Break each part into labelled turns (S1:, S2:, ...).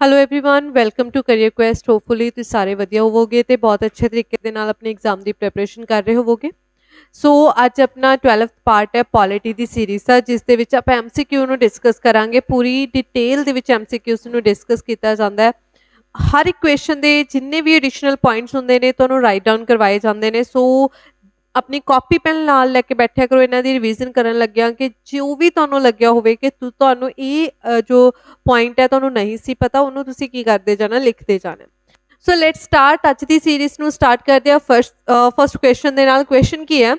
S1: Hello everyone welcome to Career Quest hopefully ਤੁਸੀਂ ਸਾਰੇ ਵਧੀਆ ਹੋਵੋਗੇ ਤੇ ਬਹੁਤ ਅੱਛੇ ਤਰੀਕੇ ਦੇ ਨਾਲ ਆਪਣੇ ਐਗਜ਼ਾਮ ਦੀ ਪ੍ਰੈਪਰੇਸ਼ਨ ਕਰ ਰਹੇ ਹੋਵੋਗੇ। ਸੋ ਅੱਜ ਆਪਣਾ 12th ਪਾਰਟ ਹੈ ਪੋਲਿਟੀ ਦੀ ਸੀਰੀਜ਼ ਦਾ, ਜਿਸ ਦੇ ਵਿੱਚ ਆਪਾਂ ਐਮਸੀਕਿਊ ਨੂੰ ਡਿਸਕਸ ਕਰਾਂਗੇ। ਪੂਰੀ ਡਿਟੇਲ ਦੇ ਵਿੱਚ ਐਮਸੀਕਿਊਸ ਨੂੰ ਡਿਸਕਸ ਕੀਤਾ ਜਾਂਦਾ ਹੈ। ਹਰ ਇੱਕ ਕੁਐਸਚਨ ਦੇ ਜਿੰਨੇ ਵੀ ਐਡੀਸ਼ਨਲ ਪੁਆਇੰਟਸ ਹੁੰਦੇ ਨੇ ਤੁਹਾਨੂੰ ਰਾਈਟ ਡਾਊਨ ਕਰਵਾਏ ਜਾਂਦੇ ਨੇ। ਸੋ ਆਪਣੀ ਕਾਪੀ ਪੈਨ ਨਾਲ ਲੈ ਕੇ ਬੈਠਿਆ ਕਰੋ ਇਹਨਾਂ ਦੀ ਰਿਵੀਜ਼ਨ ਕਰਨ ਲੱਗਿਆ, ਕਿ ਜੋ ਵੀ ਤੁਹਾਨੂੰ ਲੱਗਿਆ ਹੋਵੇ ਕਿ ਤੁਹਾਨੂੰ ਇਹ ਜੋ ਪੁਆਇੰਟ ਹੈ ਤੁਹਾਨੂੰ ਨਹੀਂ ਸੀ ਪਤਾ, ਉਹਨੂੰ ਤੁਸੀਂ ਕੀ ਕਰਦੇ ਜਾਣਾ, ਲਿਖਦੇ ਜਾਣਾ। ਸੋ ਲੈਟ ਸਟਾਰਟ। ਅੱਜ ਦੀ ਸੀਰੀਜ਼ ਨੂੰ ਸਟਾਰਟ ਕਰਦੇ ਆ ਫਸਟ ਕੁਐਸਚਨ ਦੇ ਨਾਲ। ਕੁਐਸਚਨ ਕੀ ਹੈ,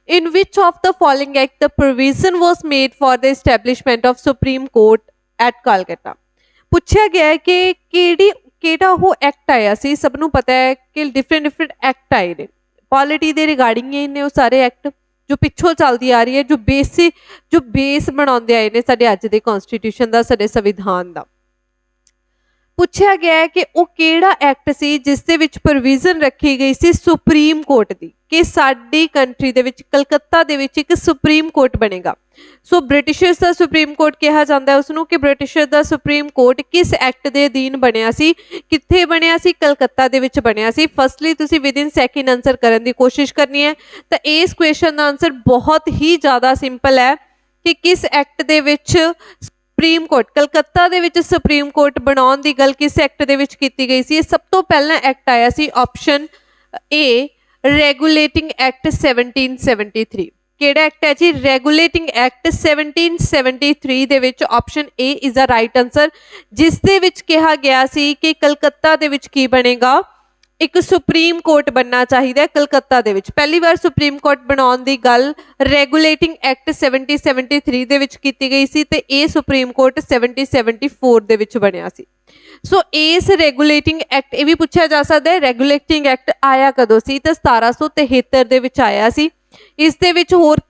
S1: in which of the following act the provision was made for the establishment of Supreme Court at Calcutta. ਪੁੱਛਿਆ ਗਿਆ ਹੈ ਕਿ ਕਿਹੜਾ ਉਹ ਐਕਟ ਆਇਆ ਸੀ। ਸਭ ਨੂੰ ਪਤਾ ਹੈ ਕਿ ਡਿਫਰੈਂਟ ਐਕਟ ਆਏ ਨੇ ਪੋਲਿਟੀ ਦੇ ਰਿਗਾਰਡਿੰਗ ਹੀ ਨੇ। ਉਹ ਸਾਰੇ ਐਕਟ ਜੋ ਪਿੱਛੋਂ ਚੱਲਦੀ ਆ ਰਹੀ ਹੈ, ਜੋ ਬੇਸ ਬਣਾਉਂਦੇ ਆਏ ਨੇ ਸਾਡੇ ਅੱਜ ਦੇ ਕਨਸਟੀਟਿਊਸ਼ਨ ਦਾ, ਸਾਡੇ ਸੰਵਿਧਾਨ ਦਾ। ਪੁੱਛਿਆ ਗਿਆ ਹੈ ਕਿ ਉਹ ਕਿਹੜਾ ਐਕਟ ਸੀ ਜਿਸ ਦੇ ਵਿੱਚ ਪ੍ਰੋਵੀਜ਼ਨ ਰੱਖੀ ਗਈ ਸੀ ਸੁਪਰੀਮ ਕੋਰਟ ਦੀ, ਕਿ ਸਾਡੀ ਕੰਟਰੀ ਦੇ ਵਿੱਚ ਕਲਕੱਤਾ ਦੇ ਵਿੱਚ ਇੱਕ ਸੁਪਰੀਮ ਕੋਰਟ ਬਣੇਗਾ। ਸੋ ਬ੍ਰਿਟਿਸ਼ਰਸ ਦਾ ਸੁਪਰੀਮ ਕੋਰਟ ਕਿਹਾ ਜਾਂਦਾ ਹੈ ਉਸਨੂੰ, ਕਿ ਬ੍ਰਿਟਿਸ਼ਰ ਦਾ ਸੁਪਰੀਮ ਕੋਰਟ ਕਿਸ ਐਕਟ ਦੇ ਅਧੀਨ ਬਣਿਆ ਸੀ, ਕਿੱਥੇ ਬਣਿਆ ਸੀ, ਕਲਕੱਤਾ ਦੇ ਵਿੱਚ ਬਣਿਆ ਸੀ। ਫਸਟਲੀ ਤੁਸੀਂ ਵਿਦਿਨ ਸੈਕਿੰਡ ਆਨਸਰ ਕਰਨ ਦੀ ਕੋਸ਼ਿਸ਼ ਕਰਨੀ ਹੈ। ਤਾਂ ਇਸ ਕੁਐਸਚਨ ਦਾ ਆਨਸਰ ਬਹੁਤ ਹੀ ਜ਼ਿਆਦਾ ਸਿੰਪਲ ਹੈ ਕਿ ਕਿਸ ਐਕਟ ਦੇ ਵਿੱਚ ਸੁਪਰੀਮ ਕੋਰਟ, ਕਲਕੱਤਾ ਦੇ ਵਿੱਚ ਸੁਪਰੀਮ ਕੋਰਟ ਬਣਾਉਣ ਦੀ ਗੱਲ ਕਿਸ ਐਕਟ ਦੇ ਵਿੱਚ ਕੀਤੀ ਗਈ ਸੀ। ਸਭ ਤੋਂ ਪਹਿਲਾਂ ਐਕਟ ਆਇਆ ਸੀ ਆਪਸ਼ਨ ਏ, ਰੈਗੂਲੇਟਿੰਗ ਐਕਟ 1773। ਕਿਹੜਾ ਐਕਟ ਹੈ ਜੀ? ਰੈਗੂਲੇਟਿੰਗ ਐਕਟ 1773 ਦੇ ਵਿੱਚ option A is the right answer, ਜਿਸ ਦੇ ਵਿੱਚ ਕਿਹਾ ਗਿਆ ਸੀ ਕਿ ਕਲਕੱਤਾ ਦੇ ਵਿੱਚ ਕੀ ਬਣੇਗਾ, ਇੱਕ ਸੁਪਰੀਮ ਕੋਰਟ ਬਣਨਾ ਚਾਹੀਦਾ ਹੈ ਕਲਕੱਤਾ ਦੇ ਵਿੱਚ। ਪਹਿਲੀ ਵਾਰ ਸੁਪਰੀਮ ਕੋਰਟ ਬਣਾਉਣ ਦੀ ਗੱਲ ਰੈਗੂਲੇਟਿੰਗ ਐਕਟ 1773 ਦੇ ਵਿੱਚ ਕੀਤੀ ਗਈ ਸੀ ਤੇ ਇਹ ਸੁਪਰੀਮ ਕੋਰਟ 1774 ਦੇ ਵਿੱਚ ਬਣਿਆ ਸੀ। ਸੋ ਇਸ ਰੈਗੂਲੇਟਿੰਗ ਐਕਟ, ਇਹ ਵੀ ਪੁੱਛਿਆ ਜਾ ਸਕਦਾ ਹੈ ਰੈਗੂਲੇਟਿੰਗ ਐਕਟ ਆਇਆ ਕਦੋਂ ਸੀ, ਤਾਂ 1773 ਦੇ ਵਿੱਚ ਆਇਆ ਸੀ। ਇਸ ਦੇ ਵਿੱਚ ਹੋਰ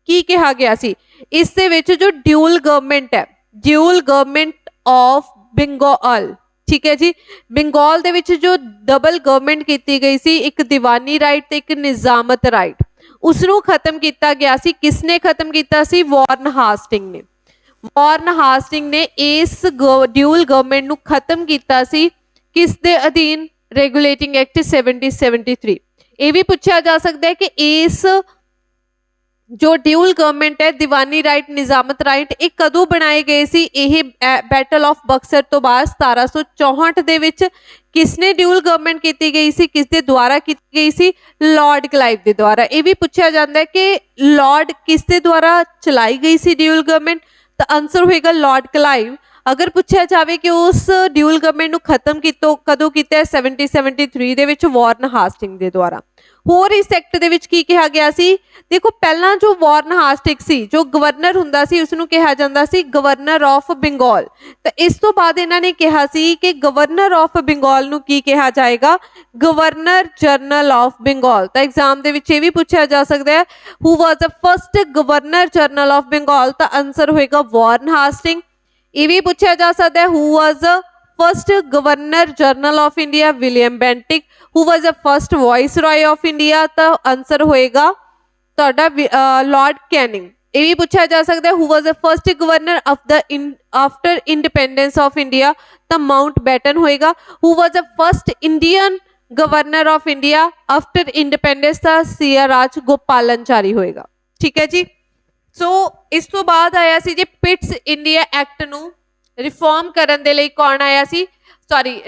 S1: ਕੀ ਕਿਹਾ ਗਿਆ ਸੀ, ਇਸ ਦੇ ਵਿੱਚ ਜੋ ਡਿਊਲ ਗਵਰਨਮੈਂਟ ਹੈ, ਡਿਊਲ ਗਵਰਨਮੈਂਟ ਆਫ ਬੰਗਾਲ, ਠੀਕ ਹੈ ਜੀ, ਬੰਗਾਲ ਦੇ ਵਿੱਚ ਜੋ ਡਬਲ ਗਵਰਨਮੈਂਟ ਕੀਤੀ ਗਈ ਸੀ, ਇੱਕ ਦੀਵਾਨੀ ਰਾਈਟ ਤੇ ਇੱਕ ਨਿਜ਼ਾਮਤ ਰਾਈਟ, ਉਸਨੂੰ ਖਤਮ ਕੀਤਾ ਗਿਆ ਸੀ। ਕਿਸਨੇ ਖਤਮ ਕੀਤਾ ਸੀ? ਵਾਰਨ ਹਾਸਟਿੰਗ ਨੇ। ਵਾਰਨ ਹਾਸਟਿੰਗ ਨੇ ਇਸ ਡਿਊਲ ਗਵਰਨਮੈਂਟ ਨੂੰ ਖਤਮ ਕੀਤਾ ਸੀ ਕਿਸ ਦੇ ਅਧੀਨ? Regulating act 1773। ਇਹ ਵੀ ਪੁੱਛਿਆ ਜਾ ਸਕਦਾ ਹੈ ਕਿ ਇਸ ਜੋ ਡਿਊਲ ਗਵਰਨਮੈਂਟ ਹੈ, ਦੀਵਾਨੀ ਰਾਈਟ, ਨਿਜ਼ਾਮਤ ਰਾਈਟ, ਇਹ ਕਦੋਂ ਬਣਾਏ ਗਏ ਸੀ? ਇਹ ਬੈਟਲ ਆਫ ਬਕਸਰ ਤੋਂ ਬਾਅਦ 1764 ਦੇ ਵਿੱਚ। ਕਿਸਨੇ ਡਿਊਲ ਗਵਰਨਮੈਂਟ ਕੀਤੀ ਗਈ ਸੀ, ਕਿਸ ਦੇ ਦੁਆਰਾ ਕੀਤੀ ਗਈ ਸੀ? ਲਾਰਡ ਕਲਾਈਵ ਦੇ ਦੁਆਰਾ। ਇਹ ਵੀ ਪੁੱਛਿਆ ਜਾਂਦਾ ਹੈ ਕਿ ਲਾਰਡ ਕਿਸ ਦੇ ਦੁਆਰਾ ਚਲਾਈ ਗਈ ਸੀ ਡਿਊਲ ਗਵਰਨਮੈਂਟ, ਤਾਂ ਆਨਸਰ ਹੋਏਗਾ ਲਾਰਡ ਕਲਾਈਵ। ਅਗਰ ਪੁੱਛਿਆ ਜਾਵੇ ਕਿ ਉਸ ਡਿਊਲ ਗਵਰਨਮੈਂਟ ਨੂੰ ਖਤਮ ਕਦੋਂ ਕੀਤਾ ਹੈ, 1773 ਦੇ ਵਿੱਚ ਵਾਰਨ ਹਾਸਟਿੰਗ ਦੇ ਦੁਆਰਾ। ਹੋਰ ਇਸ ਐਕਟ ਦੇ ਵਿੱਚ ਕੀ ਕਿਹਾ ਗਿਆ ਸੀ? ਦੇਖੋ, ਪਹਿਲਾਂ ਜੋ ਵਾਰਨ ਹਾਸਟਿੰਗ ਸੀ, ਜੋ ਗਵਰਨਰ ਹੁੰਦਾ ਸੀ, ਉਸਨੂੰ ਕਿਹਾ ਜਾਂਦਾ ਸੀ ਗਵਰਨਰ ਆਫ ਬੰਗਾਲ। ਤਾਂ ਇਸ ਤੋਂ ਬਾਅਦ ਇਹਨਾਂ ਨੇ ਕਿਹਾ ਸੀ ਕਿ ਗਵਰਨਰ ਆਫ ਬੰਗਾਲ ਨੂੰ ਕੀ ਕਿਹਾ ਜਾਏਗਾ? Governor general of Bengal. ਤਾਂ ਐਗਜ਼ਾਮ ਦੇ ਵਿੱਚ ਇਹ ਵੀ ਪੁੱਛਿਆ ਜਾ ਸਕਦਾ ਹੈ, who was the first governor general of Bengal, ਤਾਂ ਆਨਸਰ ਹੋਏਗਾ ਵਾਰਨ ਹਾਸਟਿੰਗ। ਇਹ ਵੀ ਪੁੱਛਿਆ ਜਾ ਸਕਦਾ ਹੈ, who was first governor general of India? William Bentinck. Who was the first viceroy of India? ਤਾਂ ਆਨਸਰ ਹੋਏਗਾ ਤੁਹਾਡਾ ਲਾਰਡ ਕੈਨਿੰਗ। ਇਹ ਵੀ ਪੁੱਛਿਆ ਜਾ ਸਕਦਾ ਹੈ, who was the first governor of the after independence of India? ਤਾਂ ਮਾਊਂਟ ਬੈਟਨ ਹੋਏਗਾ। Who was the first Indian governor of India after independence? ਤਾਂ ਸੀਆ ਰਾਜ ਗੋਪਾਲਨਚਾਰੀ ਹੋਏਗਾ। ਠੀਕ ਹੈ ਜੀ। ਸੋ ਇਸ ਤੋਂ ਬਾਅਦ ਆਇਆ ਸੀ ਜੀ ਪਿਟਸ ਇੰਡੀਆ ਐਕਟ ਨੂੰ ਰਿਫਾਰਮ ਕਰਨ ਦੇ ਲਈ ਕੌਣ ਆਇਆ ਸੀ?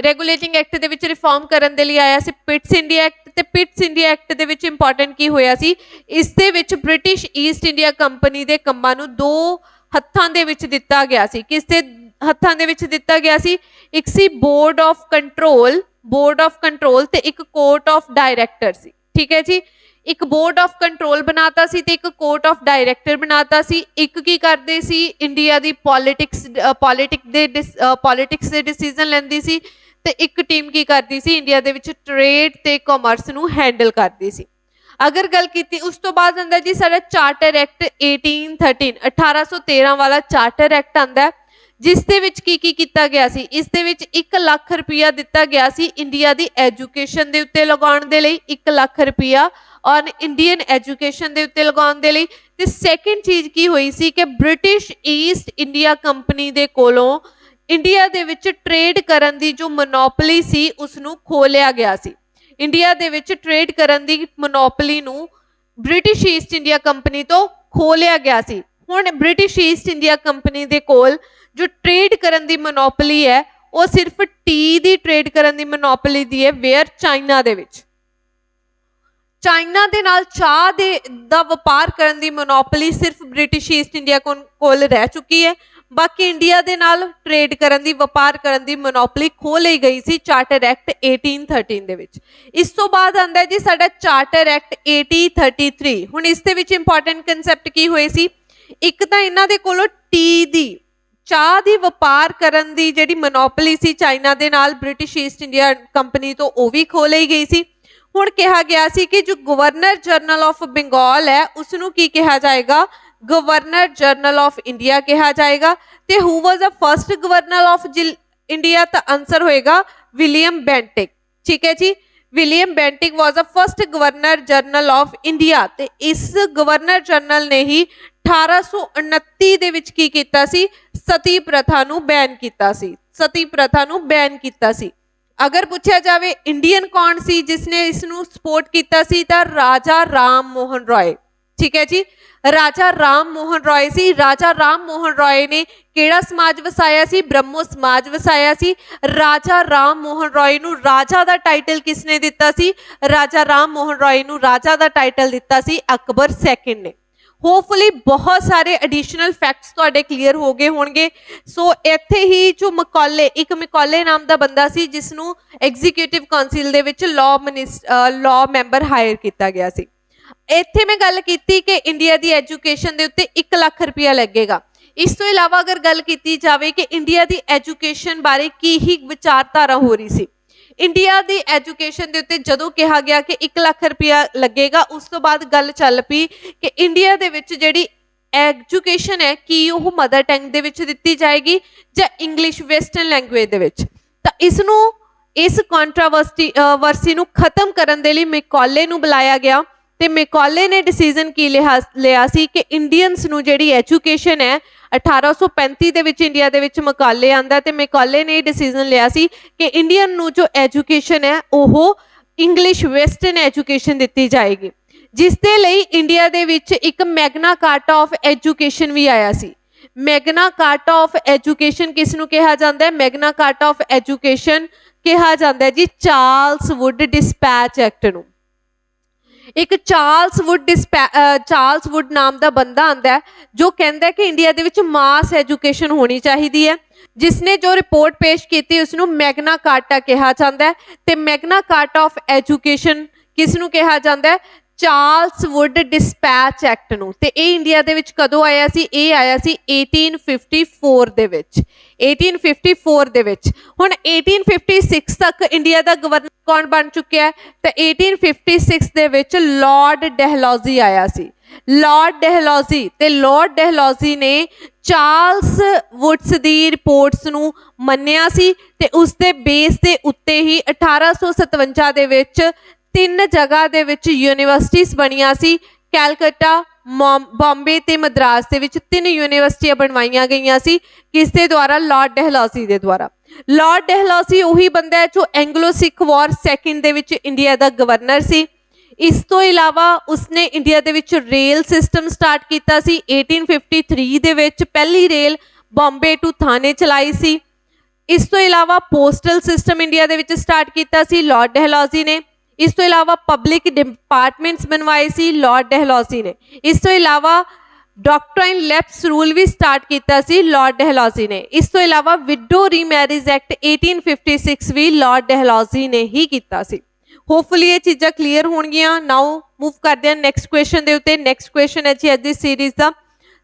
S1: ਰੈਗੂਲੇਟਿੰਗ ਐਕਟ ਦੇ ਵਿੱਚ ਰਿਫਾਰਮ ਕਰਨ ਦੇ ਲਈ ਆਇਆ ਸੀ ਪਿਟਸ ਇੰਡੀਆ ਐਕਟ। ਤੇ ਪਿਟਸ ਇੰਡੀਆ ਐਕਟ ਦੇ ਵਿੱਚ ਇੰਪੋਰਟੈਂਟ ਕੀ ਹੋਇਆ ਸੀ? ਇਸ ਦੇ ਵਿੱਚ ਬ੍ਰਿਟਿਸ਼ ਈਸਟ ਇੰਡੀਆ ਕੰਪਨੀ ਦੇ ਕੰਮਾਂ ਨੂੰ ਦੋ ਹੱਥਾਂ ਦੇ ਵਿੱਚ ਦਿੱਤਾ ਗਿਆ ਸੀ। ਕਿਸ ਦੇ ਹੱਥਾਂ ਦੇ ਵਿੱਚ ਦਿੱਤਾ ਗਿਆ ਸੀ? ਇੱਕ ਸੀ ਬੋਰਡ ਆਫ ਕੰਟਰੋਲ ਤੇ ਇੱਕ ਕੋਰਟ ਆਫ ਡਾਇਰੈਕਟਰ ਸੀ। ਠੀਕ ਹੈ ਜੀ। ਇੱਕ ਬੋਰਡ ਆਫ ਕੰਟਰੋਲ ਬਣਾਤਾ ਸੀ ਤੇ ਇੱਕ ਕੋਰਟ ਆਫ ਡਾਇਰੈਕਟਰ ਬਣਾਤਾ ਸੀ। ਇੱਕ ਕੀ ਕਰਦੇ ਸੀ? ਇੰਡੀਆ ਦੀ ਪੋਲਿਟਿਕਸ ਦੇ ਡਿਸੀਜਨ ਲੈਂਦੀ ਸੀ ਤੇ ਇੱਕ ਟੀਮ ਕੀ ਕਰਦੀ ਸੀ? ਇੰਡੀਆ ਦੇ ਵਿੱਚ ਟ੍ਰੇਡ ਤੇ ਕਾਮਰਸ ਨੂੰ ਹੈਂਡਲ ਕਰਦੀ ਸੀ। ਅਗਰ ਗੱਲ ਕੀਤੀ ਉਸ ਤੋਂ ਬਾਅਦ ਆਂਦਾ ਜੀ ਸਾਡਾ ਚਾਰਟਰ ਐਕਟ 1813 ਵਾਲਾ ਚਾਰਟਰ ਐਕਟ ਆਂਦਾ, ਜਿਸ ਦੇ ਵਿੱਚ ਕੀ ਕੀਤਾ ਗਿਆ ਸੀ? ਇਸ ਦੇ ਵਿੱਚ 1 ਲੱਖ ਰੁਪਇਆ ਦਿੱਤਾ ਗਿਆ ਸੀ ਇੰਡੀਆ ਦੀ ਐਜੂਕੇਸ਼ਨ ਦੇ ਉੱਤੇ ਲਗਾਉਣ ਦੇ ਲਈ, 1 ਲੱਖ ਰੁਪਇਆ ਔਨ ਇੰਡੀਅਨ ਐਜੂਕੇਸ਼ਨ ਦੇ ਉੱਤੇ ਲਗਾਉਣ ਦੇ ਲਈ। ਤੇ ਸੈਕਿੰਡ ਚੀਜ਼ ਕੀ ਹੋਈ ਸੀ ਕਿ ਬ੍ਰਿਟਿਸ਼ ਈਸਟ ਇੰਡੀਆ ਕੰਪਨੀ ਦੇ ਕੋਲੋਂ ਇੰਡੀਆ ਦੇ ਵਿੱਚ ट्रेड करन दी जो मोनोपली सी उसनू खोलिया गया सी। इंडिया दे विच ट्रेड करन दी मोनोपली नू ब्रिटिश ईस्ट इंडिया कंपनी तो खोलिया गया सी। हुण ब्रिटिश ईस्ट इंडिया कंपनी दे कोल जो ट्रेड करन दी मोनोपली है वो सिर्फ टी दी ट्रेड करन दी मोनोपली दी है, वेयर चाइना दे विच। चाइना दे नाल चाह दे दा वपार करन दी मोनोपली सिर्फ ब्रिटिश ईस्ट इंडिया कोल रह चुकी है। बाकी इंडिया दे नाल ट्रेड करन दी वपार करन दी मोनोपली खो ली गई सी चार्टर एक्ट 1813 दे विच। इस तो बाद आंदा है जी साडा चार्टर एक्ट 1833। हुण इस दे विच इंपॉर्टेंट कंसैप्ट की होए सी, एक तां इन्हां दे कोलों टी दी चाह दी वपार करन दी जिहड़ी मोनोपली सी चाइना दे नाल ब्रिटिश ईस्ट इंडिया कंपनी तो वो भी खो ली गई सी। हुण कहा गया सी कि जो गवर्नर जनरल ऑफ बंगाल है उसनू की कहा जाएगा, गवर्नर जनरल ऑफ इंडिया कहा जाएगा। ते who was the first governor of India, तो आंसर होएगा विलियम बेंटिक। ठीक है जी, William Bentinck was the first governor general of India. ते इस गवर्नर जनरल ने ही 1829 दे विच की कीता सी, सती प्रथा नू बैन कीता सी, सती प्रथा नू बैन कीता सी। अगर पूछा जाए इंडियन कौन सी जिसने इसनू सपोर्ट किया सी, तो राजा राम मोहन रॉय। ठीक है जी, राजा राम मोहन रॉय सी। राजा राम मोहन रॉय ने केड़ा समाज वसाया सी, ब्रह्मो समाज वसाया सी। राजा राम मोहन रॉय नू राजा दा टाइटल किसने दिता सी, राजा राम मोहन रॉय नू राजा दा टाइटल दिता सी अकबर सेकंड ने। होपफुली बहुत सारे एडिशनल फैक्ट्स तुहाडे क्लीयर हो गए होंगे। सो इत्थे ही जो मैकॉले, एक मैकॉले नाम का बंदा सी जिसनू एग्जीक्यूटिव काउंसिल दे विच लॉ मैंबर हायर किया गया सी। इत्थे मैं गल कीती कि इंडिया दी एजुकेशन दे उत्ते 1 लाख रुपया लगेगा। इस तो इलावा अगर गल की जाए कि इंडिया दी एजुकेशन बारे की ही विचारधारा हो रही सी, इंडिया दी एजुकेशन दे उत्ते जदों कहा गया कि 1 लाख रुपया लगेगा, उस तो बाद गल चल पई कि इंडिया दे विच जिहड़ी एजुकेशन है कि वो मदर टंग दे विच दित्ती जाएगी जां इंग्लिश वेस्टर्न लैंगुएज दे विच। तां इसनूं इस कंट्रावर्सी नूं खत्म करन दे लई मैकॉले नूं बुलाया गया ते मैकॉले ने डिसीजन की लिया सी कि इंडियंस नूं जिहड़ी एजुकेशन है 1835 दे विच इंडिया दे विच मैकॉले आंदा ते मैकॉले ने डिसीजन लिया सी कि इंडियन नूं जो एजुकेशन है ओह इंग्लिश वेस्टर्न एजुकेशन दित्ती जाएगी, जिस दे लई इंडिया दे विच एक मैगना कार्टा ऑफ एजुकेशन भी आया सी। मैगना कार्टा ऑफ एजुकेशन किस नूं कहा जांदा है, मैगना कार्टा ऑफ एजुकेशन कहा जांदा है जी चार्ल्स वुड डिस्पैच एक्ट नूं। एक चार्ल्स वुड नाम का बंदा आंदा है जो कहता है कि इंडिया दे विच मास एजुकेशन होनी चाहिए है। जिसने जो रिपोर्ट पेश की उसनूं मैगना कार्टा कहा जाता है। तो मैगना कार्टा ऑफ एजुकेशन किसनूं कहा जाता है, चार्ल्स वुड डिस्पैच एक्ट नूं। ते ये इंडिया दे विच कदों आया सी, ये आया सी 1854 दे विच, 1854 दे विच। हुण 1856 तक इंडिया दा गवर्नर कौन बन चुका है, तो 1856 दे विच लॉर्ड डहलौजी आया सी। लॉर्ड डहलौजी, ते लॉर्ड डहलौजी ने चार्ल्स वुड्स दी रिपोर्ट्स नूं मन्निया सी ते उस दे बेस दे उत्ते ही 1857 दे विच 3 जगह दे विच यूनिवर्सिटीज बनिया सी। कैलकटा, बॉम्बे ते मद्रास दे विच 3 यूनिवर्सिटियां बनवाईयां गईयां सी। किस दे द्वारा, लॉर्ड डहलौजी दे द्वारा। लॉर्ड डहलौजी उही बंदा है जो Anglo Sikh war second they which India दा गवर्नर सी। इस तो इलावा उसने इंडिया दे विच रेल सिस्टम स्टार्ट किया सी। 1853 दे विच पहली रेल बॉम्बे टू थाने चलाई सी। इस तो इलावा पोस्टल सिस्टम इंडिया दे विच स्टार्ट किया सी लॉर्ड डहलौजी ने। इस तो इलावा पब्लिक डिपार्टमेंट्स बनवाए सी लॉर्ड डहलौजी ने। इस तो इलावा डॉक्ट्राइन लैप्स रूल भी स्टार्ट किया सी लॉर्ड डहलौजी ने। इस तो इलावा विडो रीमैरिज एक्ट 1856 भी लॉर्ड डहलौजी ने ही किया सी। होपफुली ये चीज़ां क्लीयर होणगियां। नाउ मूव करते हैं नैक्सट क्वेश्चन दे उत्ते। नैक्सट क्वेश्चन है जी अज दी सीरीज़ का।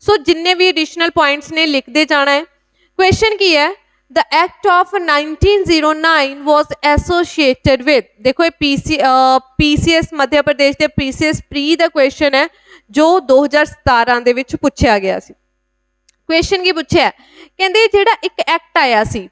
S1: सो जिन्ने भी एडिशनल पॉइंट्स ने लिखते जाना है। क्वेश्चन की है, the act of 1909 was associated with, देखो पीसीएस मध्य प्रदेश के पीसीएस प्री का क्वेश्चन है जो 2017 दे विच पूछा गया सी। क्वेश्चन की पूछा है, कहते जिहड़ा एक एक्ट आया सी,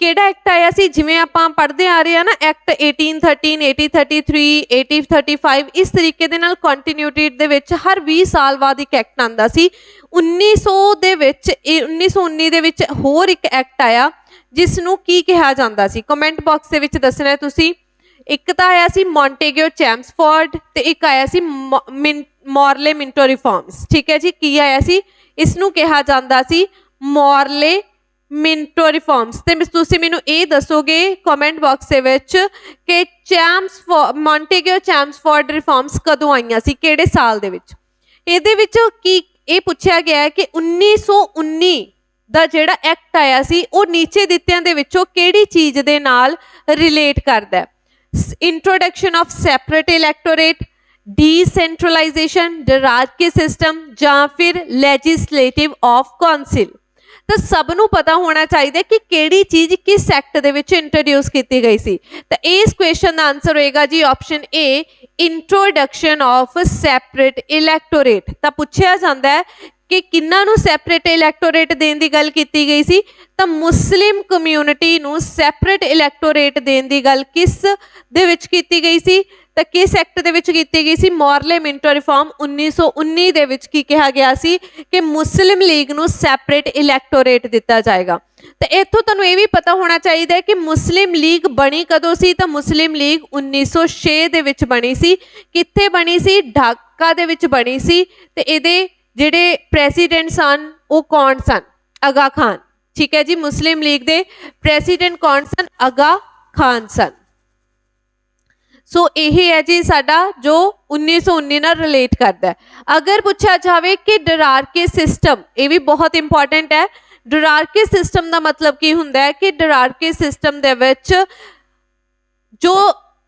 S1: केड़ा एक्ट आया सी, जिवें आपां पढ़ते आ रहे हैं ना एक्ट 1813, 1833, 1835, इस तरीके दे नाल कंटिन्यूटी दे विच हर 20 साल बाद एक एक्ट आंदा सी। 1900 दे विच 1919 दे विच होर एक एक्ट आया ਜਿਸ ਨੂੰ ਕੀ ਕਿਹਾ ਜਾਂਦਾ ਸੀ? ਕਮੈਂਟ ਬਾਕਸ ਦੇ ਵਿੱਚ ਦੱਸਣਾ ਹੈ ਤੁਸੀਂ। ਇੱਕ ਤਾਂ ਆਇਆ ਸੀ ਮੌਂਟੇਗਿਓ ਚੈਮਸਫੋਰਡ ਤੇ ਇੱਕ ਆਇਆ ਸੀ ਮੋਰਲੇ ਮਿੰਟੋ ਰਿਫਾਰਮਸ। ਠੀਕ ਹੈ ਜੀ, ਕੀ ਆਇਆ ਸੀ? ਇਸ ਨੂੰ ਕਿਹਾ ਜਾਂਦਾ ਸੀ ਮੋਰਲੇ ਮਿੰਟੋ ਰਿਫਾਰਮਸ। ਤੇ ਤੁਸੀਂ ਮੈਨੂੰ ਇਹ ਦੱਸੋਗੇ ਕਮੈਂਟ ਬਾਕਸ ਦੇ ਵਿੱਚ ਕਿ ਮੌਂਟੇਗਿਓ ਚੈਮਸਫੋਰਡ ਰਿਫਾਰਮਸ ਕਦੋਂ ਆਈਆਂ ਸੀ, ਕਿਹੜੇ ਸਾਲ ਦੇ ਵਿੱਚ? ਇਹਦੇ ਵਿੱਚ ਕੀ ਇਹ ਪੁੱਛਿਆ ਗਿਆ ਹੈ ਕਿ 1919 ਦਾ ਜਿਹੜਾ ਐਕਟ ਆਇਆ ਸੀ ਉਹ ਨੀਚੇ ਦਿੱਤਿਆਂ ਦੇ ਵਿੱਚੋਂ ਕਿਹੜੀ ਚੀਜ਼ ਦੇ ਨਾਲ ਰਿਲੇਟ ਕਰਦਾ ਹੈ? Introduction of separate electorate, decentralisation, dyarchy system ਜਾਂ ਫਿਰ ਲੈਜਿਸਲੇਟਿਵ ਆਫ ਕਾਉਂਸਿਲ। ਤਾਂ ਸਭ ਨੂੰ ਪਤਾ ਹੋਣਾ ਚਾਹੀਦਾ ਕਿ ਕਿਹੜੀ ਚੀਜ਼ ਕਿਸ ਐਕਟ ਦੇ ਵਿੱਚ ਇੰਟਰੋਡਿਊਸ ਕੀਤੀ ਗਈ ਸੀ। ਤਾਂ ਇਸ ਕੁਐਸਚਨ ਦਾ ਆਨਸਰ ਹੋਏਗਾ ਜੀ option A, introduction of separate electorate. ਤਾਂ ਪੁੱਛਿਆ ਜਾਂਦਾ ਹੈ ਕਿ ਕਿੰਨਾਂ ਨੂੰ ਸੈਪਰੇਟ ਇਲੈਕਟੋਰੇਟ ਦੇਣ ਦੀ ਗੱਲ ਕੀਤੀ ਗਈ ਸੀ? ਤਾਂ ਮੁਸਲਿਮ ਕਮਿਊਨਿਟੀ ਨੂੰ ਸੈਪਰੇਟ ਇਲੈਕਟੋਰੇਟ ਦੇਣ ਦੀ ਗੱਲ ਕਿਸ ਦੇ ਵਿੱਚ ਕੀਤੀ ਗਈ ਸੀ? ਤਾਂ ਕਿਸ ਐਕਟ ਦੇ ਵਿੱਚ ਕੀਤੀ ਗਈ ਸੀ? ਮੋਰਲੇ ਮਿੰਟੋ ਰਿਫਾਰਮ 1919 ਦੇ ਵਿੱਚ ਕੀ ਕਿਹਾ ਗਿਆ ਸੀ ਕਿ ਮੁਸਲਿਮ ਲੀਗ ਨੂੰ ਸੈਪਰੇਟ ਇਲੈਕਟੋਰੇਟ ਦਿੱਤਾ ਜਾਏਗਾ। ਤਾਂ ਇੱਥੋਂ ਤੁਹਾਨੂੰ ਇਹ ਵੀ ਪਤਾ ਹੋਣਾ ਚਾਹੀਦਾ ਹੈ ਕਿ ਮੁਸਲਿਮ ਲੀਗ ਬਣੀ ਕਦੋਂ ਸੀ? ਤਾਂ ਮੁਸਲਿਮ ਲੀਗ 1906 ਦੇ ਵਿੱਚ ਬਣੀ ਸੀ। ਕਿੱਥੇ ਬਣੀ ਸੀ? ਢਾਕਾ ਦੇ ਵਿੱਚ ਬਣੀ ਸੀ। ਤੇ ਇਹਦੇ ਜਿਹੜੇ ਪ੍ਰੈਸੀਡੈਂਟ ਸਨ ਉਹ ਕੌਣ ਸਨ? ਅਗਾ ਖਾਨ। ਠੀਕ ਹੈ ਜੀ, ਮੁਸਲਿਮ ਲੀਗ ਦੇ ਪ੍ਰੈਸੀਡੈਂਟ ਕੌਣ ਸਨ? ਅਗਾ ਖਾਨ ਸਨ। ਸੋ ਇਹ ਹੈ ਜੀ ਸਾਡਾ ਜੋ 1919 ਨਾਲ ਰਿਲੇਟ ਕਰਦਾ ਹੈ। ਅਗਰ ਪੁੱਛਿਆ ਜਾਵੇ ਕਿ ਡਰਾਰਕੀ ਸਿਸਟਮ, ਇਹ ਵੀ ਬਹੁਤ ਇੰਪੋਰਟੈਂਟ ਹੈ। ਡਰਾਰਕੀ ਸਿਸਟਮ ਦਾ ਮਤਲਬ ਕੀ ਹੁੰਦਾ ਹੈ ਕਿ ਡਰਾਰਕੀ ਸਿਸਟਮ ਦੇ ਵਿੱਚ ਜੋ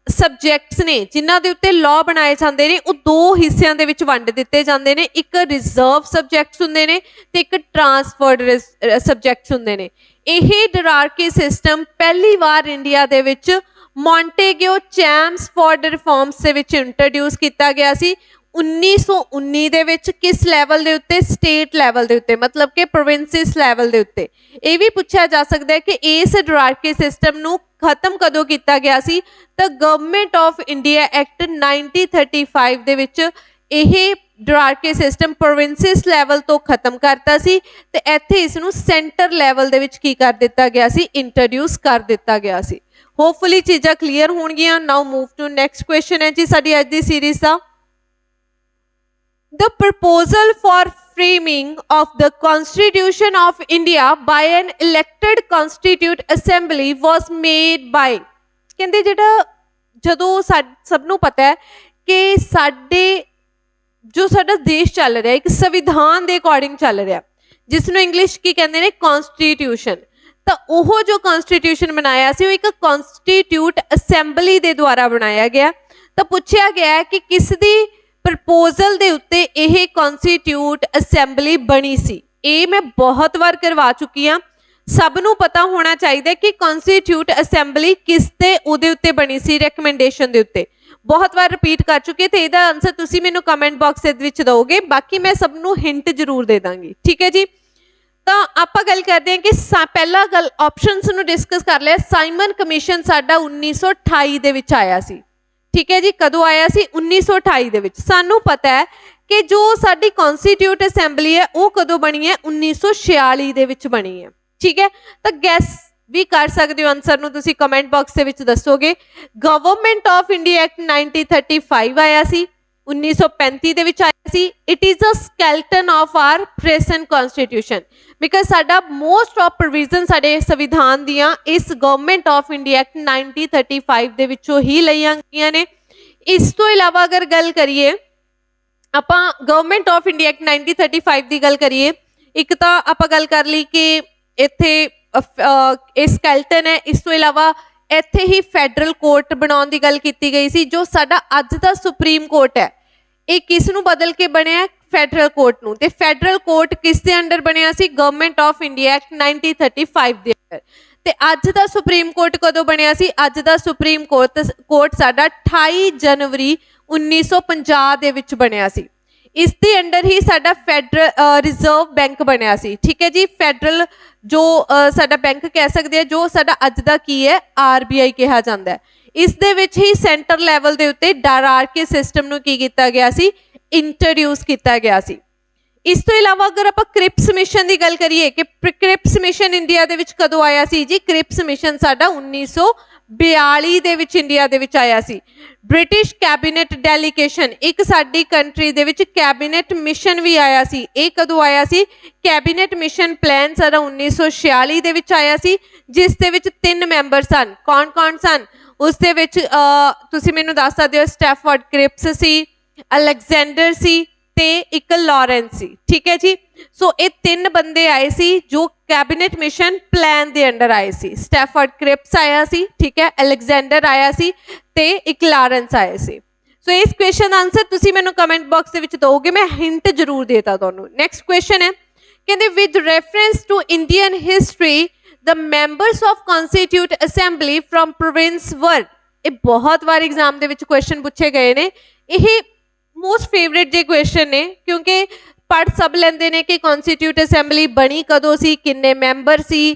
S1: ਸਬਜੈਕਟਸ ਨੇ ਜਿਨ੍ਹਾਂ ਦੇ ਉੱਤੇ ਲਾਅ ਬਣਾਏ ਜਾਂਦੇ ਨੇ ਉਹ ਦੋ ਹਿੱਸਿਆਂ ਦੇ ਵਿੱਚ ਵੰਡ ਦਿੱਤੇ ਜਾਂਦੇ ਨੇ। ਇੱਕ ਰਿਜ਼ਰਵ ਸਬਜੈਕਟਸ ਹੁੰਦੇ ਨੇ ਤੇ ਇੱਕ ਟਰਾਂਸਫਰਡ ਸਬਜੈਕਟਸ ਹੁੰਦੇ ਨੇ। ਇਹ ਡਰਾਰਕੀ ਸਿਸਟਮ ਪਹਿਲੀ ਵਾਰ ਇੰਡੀਆ ਦੇ ਵਿੱਚ ਮੌਂਟੇਗਿਓ ਚੈਮਸਫੋਰਡ ਰਿਫਾਰਮਸ ਦੇ ਵਿੱਚ ਇੰਟਰੋਡਿਊਸ ਕੀਤਾ ਗਿਆ ਸੀ 1919 ਦੇ ਵਿੱਚ। ਕਿਸ ਲੈਵਲ ਦੇ ਉੱਤੇ? ਸਟੇਟ ਲੈਵਲ ਦੇ ਉੱਤੇ, ਮਤਲਬ ਕਿ ਪ੍ਰੋਵਿੰਸਿਸ ਲੈਵਲ ਦੇ ਉੱਤੇ। ਇਹ ਵੀ ਪੁੱਛਿਆ ਜਾ ਸਕਦਾ ਹੈ ਕਿ ਇਸ ਡਰਾਰਕੀ ਸਿਸਟਮ ਨੂੰ ਖਤਮ ਕਦੋਂ ਕੀਤਾ ਗਿਆ ਸੀ? ਤਾਂ ਗਵਰਨਮੈਂਟ ਆਫ ਇੰਡੀਆ ਐਕਟ 1935 ਦੇ ਵਿੱਚ ਇਹ ਡਰਾਰਕੀ ਸਿਸਟਮ ਪ੍ਰੋਵਿੰਸਿਸ ਲੈਵਲ ਤੋਂ ਖਤਮ ਕਰਤਾ ਸੀ ਤੇ ਇੱਥੇ ਇਸ ਨੂੰ ਸੈਂਟਰ ਲੈਵਲ ਦੇ ਵਿੱਚ ਕੀ ਕਰ ਦਿੱਤਾ ਗਿਆ ਸੀ? ਇੰਟਰੋਡਿਊਸ ਕਰ ਦਿੱਤਾ ਗਿਆ ਸੀ। ਹੋਪਫੁਲੀ ਚੀਜ਼ਾਂ ਕਲੀਅਰ ਹੋਣਗੀਆਂ। ਨਾਓ ਮੂਵ ਟੂ ਨੈਕਸਟ ਕੁਐਸਚਨ ਹੈ ਜੀ ਸਾਡੀ ਅੱਜ ਦੀ series the. The proposal for framing of the Constitution of India by an elected Constituent Assembly was made by। ਕਹਿੰਦੇ ਜਿਹੜਾ ਜਦੋਂ ਸਭ ਨੂੰ ਪਤਾ ਹੈ ਕਿ ਜੋ ਸਾਡਾ ਦੇਸ਼ ਚੱਲ ਰਿਹਾ ਇੱਕ ਸੰਵਿਧਾਨ ਦੇ ਅਕੋਰਡਿੰਗ ਚੱਲ ਰਿਹਾ, ਜਿਸ ਨੂੰ ਇੰਗਲਿਸ਼ ਕੀ ਕਹਿੰਦੇ ਨੇ? ਕਨਸਟੀਟਿਊਸ਼ਨ। ਤਾਂ ਉਹ ਜੋ ਕਨਸਟੀਟਿਊਸ਼ਨ ਬਣਾਇਆ ਸੀ ਉਹ ਇੱਕ ਕਨਸਟੀਟਿਊਟ ਅਸੈਂਬਲੀ ਦੇ ਦੁਆਰਾ ਬਣਾਇਆ ਗਿਆ। ਤਾਂ ਪੁੱਛਿਆ ਗਿਆ ਹੈ ਕਿ ਕਿਸ ਦੀ ਪ੍ਰਪੋਜ਼ਲ ਦੇ ਉੱਤੇ ਇਹ ਕਨਸਟੀਟਿਊਟ ਅਸੈਂਬਲੀ ਬਣੀ ਸੀ? ਇਹ ਮੈਂ ਬਹੁਤ ਵਾਰ ਕਰਵਾ ਚੁੱਕੀ ਹਾਂ। ਸਭ ਨੂੰ ਪਤਾ ਹੋਣਾ ਚਾਹੀਦਾ ਕਿ ਕਨਸਟੀਟਿਊਟ ਅਸੈਂਬਲੀ ਕਿਸ ਤੇ ਉਹਦੇ ਉੱਤੇ ਬਣੀ ਸੀ? ਰეკਮੈਂਡੇਸ਼ਨ ਦੇ ਉੱਤੇ। ਬਹੁਤ ਵਾਰ ਰਿਪੀਟ ਕਰ ਚੁੱਕੇ ਤੇ ਇਹਦਾ ਆਨਸਰ ਤੁਸੀਂ ਮੈਨੂੰ ਕਮੈਂਟ ਬਾਕਸ ਦੇ ਵਿੱਚ ਦਿਓਗੇ। ਬਾਕੀ ਮੈਂ ਸਭ ਨੂੰ ਹਿੰਟ ਜ਼ਰੂਰ ਦੇ ਦਾਂਗੀ। ਠੀਕ ਹੈ ਜੀ, ਤਾਂ ਆਪਾਂ ਗੱਲ ਕਰਦੇ ਹਾਂ ਕਿ ਪਹਿਲਾ ਗੱਲ ਆਪਸ਼ਨਸ ਨੂੰ ਡਿਸਕਸ ਕਰ ਲਿਆ। ਸਾਈਮਨ ਕਮਿਸ਼ਨ ਸਾਡਾ 1928 ਦੇ ਵਿੱਚ ਆਇਆ ਸੀ। ਠੀਕ ਹੈ ਜੀ, ਕਦੋਂ ਆਇਆ ਸੀ? 1928 ਦੇ ਵਿੱਚ। ਸਾਨੂੰ ਪਤਾ ਹੈ ਕਿ ਜੋ ਸਾਡੀ ਕਨਸਟੀਟਿਊਟ ਅਸੈਂਬਲੀ ਹੈ ਉਹ ਕਦੋਂ ਬਣੀ ਹੈ? 1946 ਦੇ ਵਿੱਚ ਬਣੀ ਹੈ। ਠੀਕ ਹੈ, ਤਾਂ ਗੈਸ ਵੀ ਕਰ ਸਕਦੇ ਹੋ ਆਨਸਰ ਨੂੰ ਤੁਸੀਂ ਕਮੈਂਟ ਬਾਕਸ ਦੇ ਵਿੱਚ ਦੱਸੋਗੇ। ਗਵਰਨਮੈਂਟ ਆਫ ਇੰਡੀਆ ਐਕਟ 1935 ਆਇਆ ਸੀ, 1935 ਦੇ ਵਿੱਚ ਆਇਆ ਸੀ। It is a skeleton of our present constitution because ਸਾਡਾ ਮੋਸਟ ਆਫ ਪ੍ਰੋਵੀਜ਼ਨ ਸਾਡੇ ਸੰਵਿਧਾਨ ਦੀਆਂ ਇਸ ਗਵਰਨਮੈਂਟ ਆਫ ਇੰਡੀਆ ਐਕਟ 1935 ਦੇ ਵਿੱਚੋਂ ਹੀ ਲਈਆਂ ਗਈਆਂ ਨੇ। ਇਸ ਤੋਂ ਇਲਾਵਾ ਅਗਰ ਗੱਲ ਕਰੀਏ ਆਪਾਂ ਗਵਰਨਮੈਂਟ ਆਫ ਇੰਡੀਆ ਐਕਟ 1935 ਦੀ ਗੱਲ ਕਰੀਏ, ਇੱਕ ਤਾਂ ਆਪਾਂ ਗੱਲ ਕਰ ਲਈ ਕਿ ਇੱਥੇ ਇਹ ਸਕੈਲਟਨ ਹੈ। ਇਸ ਤੋਂ ਇਲਾਵਾ ਇੱਥੇ ਹੀ ਫੈਡਰਲ ਕੋਰਟ ਬਣਾਉਣ ਦੀ ਗੱਲ ਕੀਤੀ ਗਈ ਸੀ। ਜੋ ਸਾਡਾ ਅੱਜ ਦਾ ਸੁਪਰੀਮ ਕੋਰਟ ਹੈ ਇਹ ਕਿਸ ਨੂੰ ਬਦਲ ਕੇ ਬਣਿਆ? ਫੈਡਰਲ ਕੋਰਟ ਨੂੰ। ਤੇ ਫੈਡਰਲ ਕੋਰਟ ਕਿਸ ਦੇ ਅੰਡਰ ਬਣਿਆ ਸੀ? ਗਵਰਨਮੈਂਟ ਆਫ ਇੰਡੀਆ ਐਕਟ 1935 ਦੇ ਅੰਡਰ। ਤੇ ਅੱਜ ਦਾ ਸੁਪਰੀਮ ਕੋਰਟ ਕਦੋਂ ਬਣਿਆ ਸੀ? ਅੱਜ ਦਾ ਸੁਪਰੀਮ ਕੋਰਟ ਸਾਡਾ 28 ਜਨਵਰੀ 1950 ਦੇ ਵਿੱਚ ਬਣਿਆ ਸੀ। ਇਸ ਦੇ ਅੰਡਰ ਹੀ ਸਾਡਾ ਫੈਡਰਲ ਰਿਜ਼ਰਵ ਬੈਂਕ ਬਣਿਆ ਸੀ। ਠੀਕ ਹੈ ਜੀ, ਫੈਡਰਲ ਜੋ ਸਾਡਾ ਬੈਂਕ ਕਹਿ ਸਕਦੇ ਆ, ਜੋ ਸਾਡਾ ਅੱਜ ਦਾ ਕੀ ਹੈ? RBI ਕਿਹਾ ਜਾਂਦਾ ਹੈ। ਇਸ ਦੇ ਵਿੱਚ ਹੀ ਸੈਂਟਰ ਲੈਵਲ ਦੇ ਉੱਤੇ ਡਰਾਰਕੀ ਸਿਸਟਮ ਨੂੰ ਕੀ ਕੀਤਾ ਗਿਆ ਸੀ? ਇੰਟਰੋਡਿਊਸ ਕੀਤਾ ਗਿਆ ਸੀ। ਇਸ ਤੋਂ ਇਲਾਵਾ ਅਗਰ ਆਪਾਂ ਕ੍ਰਿਪਸ ਮਿਸ਼ਨ ਦੀ ਗੱਲ ਕਰੀਏ ਕਿ ਕ੍ਰਿਪਸ ਮਿਸ਼ਨ ਇੰਡੀਆ ਦੇ ਵਿੱਚ ਕਦੋਂ ਆਇਆ ਸੀ ਜੀ? ਕ੍ਰਿਪਸ ਮਿਸ਼ਨ ਸਾਡਾ 1942 ਦੇ ਵਿੱਚ ਇੰਡੀਆ ਦੇ ਵਿੱਚ ਆਇਆ ਸੀ। ਬ੍ਰਿਟਿਸ਼ ਕੈਬਨਿਟ ਡੈਲੀਗੇਸ਼ਨ, ਇੱਕ ਸਾਡੀ ਕੰਟਰੀ ਦੇ ਵਿੱਚ ਕੈਬਨਿਟ ਮਿਸ਼ਨ ਵੀ ਆਇਆ ਸੀ। ਇਹ ਕਦੋਂ ਆਇਆ ਸੀ? ਕੈਬਨਿਟ ਮਿਸ਼ਨ ਪਲਾਨ ਸਾਡਾ 1946 ਦੇ ਵਿੱਚ ਆਇਆ ਸੀ, ਜਿਸ ਦੇ ਵਿੱਚ 3 ਮੈਂਬਰ ਸਨ। ਕੌਣ ਕੌਣ ਸਨ ਉਸ ਦੇ ਵਿੱਚ? ਤੁਸੀਂ ਮੈਨੂੰ ਦੱਸ ਸਕਦੇ ਹੋ। ਸਟੈਫੋਰਡ ਕ੍ਰਿਪਸ ਸੀ, ਅਲੈਗਜ਼ੈਂਡਰ ਸੀ ਤੇ ਇੱਕ ਲਾਰੈਂਸ ਸੀ। ਠੀਕ ਹੈ ਜੀ। ਸੋ ਇਹ 3 ਬੰਦੇ ਆਏ ਸੀ ਜੋ ਕੈਬਨਿਟ ਮਿਸ਼ਨ ਪਲਾਨ ਦੇ ਅੰਡਰ ਆਏ ਸੀ। ਸਟੈਫੋਰਡ ਕ੍ਰਿਪਸ ਆਇਆ ਸੀ, ਠੀਕ ਹੈ, ਅਲੈਗਜ਼ੈਂਡਰ ਆਇਆ ਸੀ ਤੇ ਇੱਕ ਲਾਰੈਂਸ ਆਇਆ ਸੀ। ਸੋ ਇਸ ਕੁਐਸਚਨ ਦਾ ਆਨਸਰ ਤੁਸੀਂ ਮੈਨੂੰ ਕਮੈਂਟ ਬਾਕਸ ਦੇ ਵਿੱਚ ਦਿਓਗੇ, ਮੈਂ ਹਿੰਟ ਜ਼ਰੂਰ ਦੇਤਾ ਤੁਹਾਨੂੰ। ਨੈਕਸਟ ਕੁਐਸਚਨ ਹੈ, ਕਹਿੰਦੇ with reference to Indian history the members of constitute assembly from province were. ਇਹ ਬਹੁਤ ਵਾਰ ਐਗਜ਼ਾਮ ਦੇ ਵਿੱਚ ਕੁਐਸਚਨ ਪੁੱਛੇ ਗਏ ਨੇ। ਇਹ ਮੋਸਟ ਫੇਵਰੇਟ ਜੇ ਕੁਐਸਚਨ ਨੇ, ਕਿਉਂਕਿ ਪੜ੍ਹ ਸਭ ਲੈਂਦੇ ਨੇ ਕਿ ਕਨਸਟੀਟਿਊਟ ਅਸੈਂਬਲੀ ਬਣੀ ਕਦੋਂ ਸੀ, ਕਿੰਨੇ ਮੈਂਬਰ ਸੀ,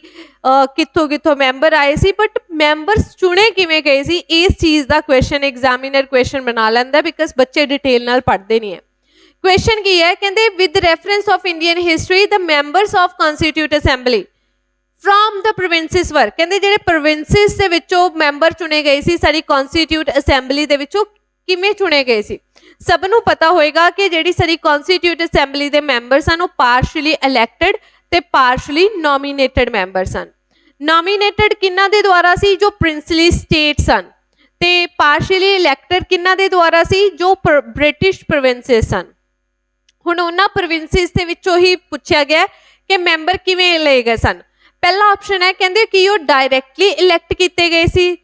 S1: ਕਿੱਥੋਂ ਕਿੱਥੋਂ ਮੈਂਬਰ ਆਏ ਸੀ, ਬਟ ਮੈਂਬਰਸ ਚੁਣੇ ਕਿਵੇਂ ਗਏ ਸੀ, ਇਸ ਚੀਜ਼ ਦਾ ਕੁਐਸਚਨ ਐਗਜ਼ਾਮੀਨਰ ਕੁਐਸਚਨ ਬਣਾ ਲੈਂਦਾ, ਬਿਕਾਜ਼ ਬੱਚੇ ਡਿਟੇਲ ਨਾਲ ਪੜ੍ਹਦੇ ਨਹੀਂ ਹੈ। ਕੁਐਸਚਨ ਕੀ ਹੈ? ਕਹਿੰਦੇ with reference of Indian history the members of constitute assembly from the provinces ਵਰ। ਕਹਿੰਦੇ ਜਿਹੜੇ ਪ੍ਰੋਵਿੰਸਿਸ ਦੇ ਵਿੱਚੋਂ ਮੈਂਬਰ ਚੁਣੇ ਗਏ ਸੀ ਸਾਡੀ ਕਨਸਟੀਟਿਊਟ ਅਸੈਂਬਲੀ ਦੇ ਵਿੱਚੋਂ, ਕਿਵੇਂ ਚੁਣੇ ਗਏ ਸੀ? ਸਭ ਨੂੰ ਪਤਾ ਹੋਏਗਾ ਕਿ ਜਿਹੜੀ ਸਾਡੀ ਕਨਸਟੀਟਿਊਟ ਅਸੈਂਬਲੀ ਦੇ ਮੈਂਬਰ ਸਨ ਉਹ ਪਾਰਸ਼ਲੀ ਇਲੈਕਟਡ ਤੇ ਪਾਰਸ਼ਲੀ ਨੋਮੀਨੇਟਡ ਮੈਂਬਰ ਸਨ। ਨੋਮੀਨੇਟਡ ਕਿਹਨਾਂ ਦੇ ਦੁਆਰਾ ਸੀ? ਜੋ ਪ੍ਰਿੰਸਲੀ ਸਟੇਟ ਸਨ। ਤੇ ਪਾਰਸ਼ਲੀ ਇਲੈਕਟਡ ਕਿਹਨਾਂ ਦੇ ਦੁਆਰਾ ਸੀ? ਜੋ ਬ੍ਰਿਟਿਸ਼ ਪ੍ਰੋਵਿੰਸਿਸ ਸਨ। ਹੁਣ ਉਹਨਾਂ ਪ੍ਰੋਵਿੰਸਿਸ ਦੇ ਵਿੱਚੋਂ ਹੀ ਪੁੱਛਿਆ ਗਿਆ ਕਿ ਮੈਂਬਰ ਕਿਵੇਂ ਲਏ ਗਏ ਸਨ। ਪਹਿਲਾ ਆਪਸ਼ਨ ਹੈ, ਕਹਿੰਦੇ ਕਿ ਉਹ ਡਾਇਰੈਕਟਲੀ ਇਲੈਕਟ ਕੀਤੇ ਗਏ ਸੀ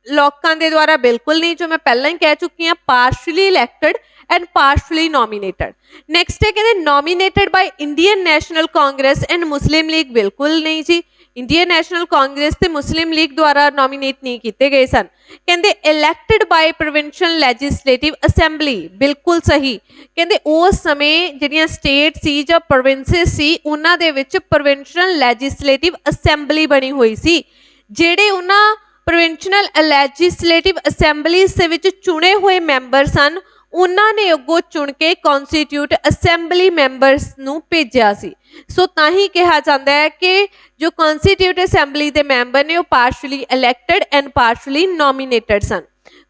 S1: ਲੋਕਾਂ ਦੇ ਦੁਆਰਾ। ਬਿਲਕੁਲ ਨਹੀਂ, ਜੋ ਮੈਂ ਪਹਿਲਾਂ ਹੀ ਕਹਿ ਚੁੱਕੀ ਹਾਂ, partially elected and partially nominated. Next ਹੈ, ਕਹਿੰਦੇ nominated by Indian National Congress and Muslim League. ਬਿਲਕੁਲ ਨਹੀਂ ਜੀ, ਇੰਡੀਅਨ ਨੈਸ਼ਨਲ ਕਾਂਗਰਸ ਤੇ ਮੁਸਲਿਮ ਲੀਗ ਦੁਆਰਾ ਨੋਮੀਨੇਟ ਨਹੀਂ ਕੀਤੇ ਗਏ ਸਨ। ਕਹਿੰਦੇ ਇਲੈਕਟਡ ਬਾਈ ਪ੍ਰੋਵਿੰਸ਼ੀਅਲ ਲੈਜਿਸਲੇਟਿਵ ਅਸੈਂਬਲੀ। ਬਿਲਕੁਲ ਸਹੀ। ਕਹਿੰਦੇ ਉਸ ਸਮੇਂ ਜਿਹੜੀਆਂ ਸਟੇਟ ਸੀ ਜਾਂ ਪ੍ਰੋਵਿੰਸਿਸ ਸੀ ਉਹਨਾਂ ਦੇ ਵਿੱਚ ਪ੍ਰੋਵਿੰਸ਼ੀਅਲ ਲੈਜਿਸਲੇਟਿਵ ਅਸੈਂਬਲੀ ਬਣੀ ਹੋਈ ਸੀ। ਜਿਹੜੇ ਉਹਨਾਂ ਪ੍ਰੋਵਿੰਸ਼ੀਅਲ ਲੈਜਿਸਲੇਟਿਵ ਅਸੈਂਬਲੀਜ਼ ਦੇ ਵਿੱਚ ਚੁਣੇ ਹੋਏ ਮੈਂਬਰ ਸਨ, ਉਹਨਾਂ ਨੇ ਅੱਗੋਂ ਚੁਣ ਕੇ ਕਨਸਟੀਟਿਊਟ ਅਸੈਂਬਲੀ ਮੈਂਬਰਸ ਨੂੰ ਭੇਜਿਆ ਸੀ। ਸੋ ਤਾਂ ਹੀ ਕਿਹਾ ਜਾਂਦਾ ਹੈ ਕਿ ਜੋ ਕਨਸਟੀਟਿਊਟ ਅਸੈਂਬਲੀ ਦੇ ਮੈਂਬਰ ਨੇ ਉਹ partially elected and partially nominated ਸਨ।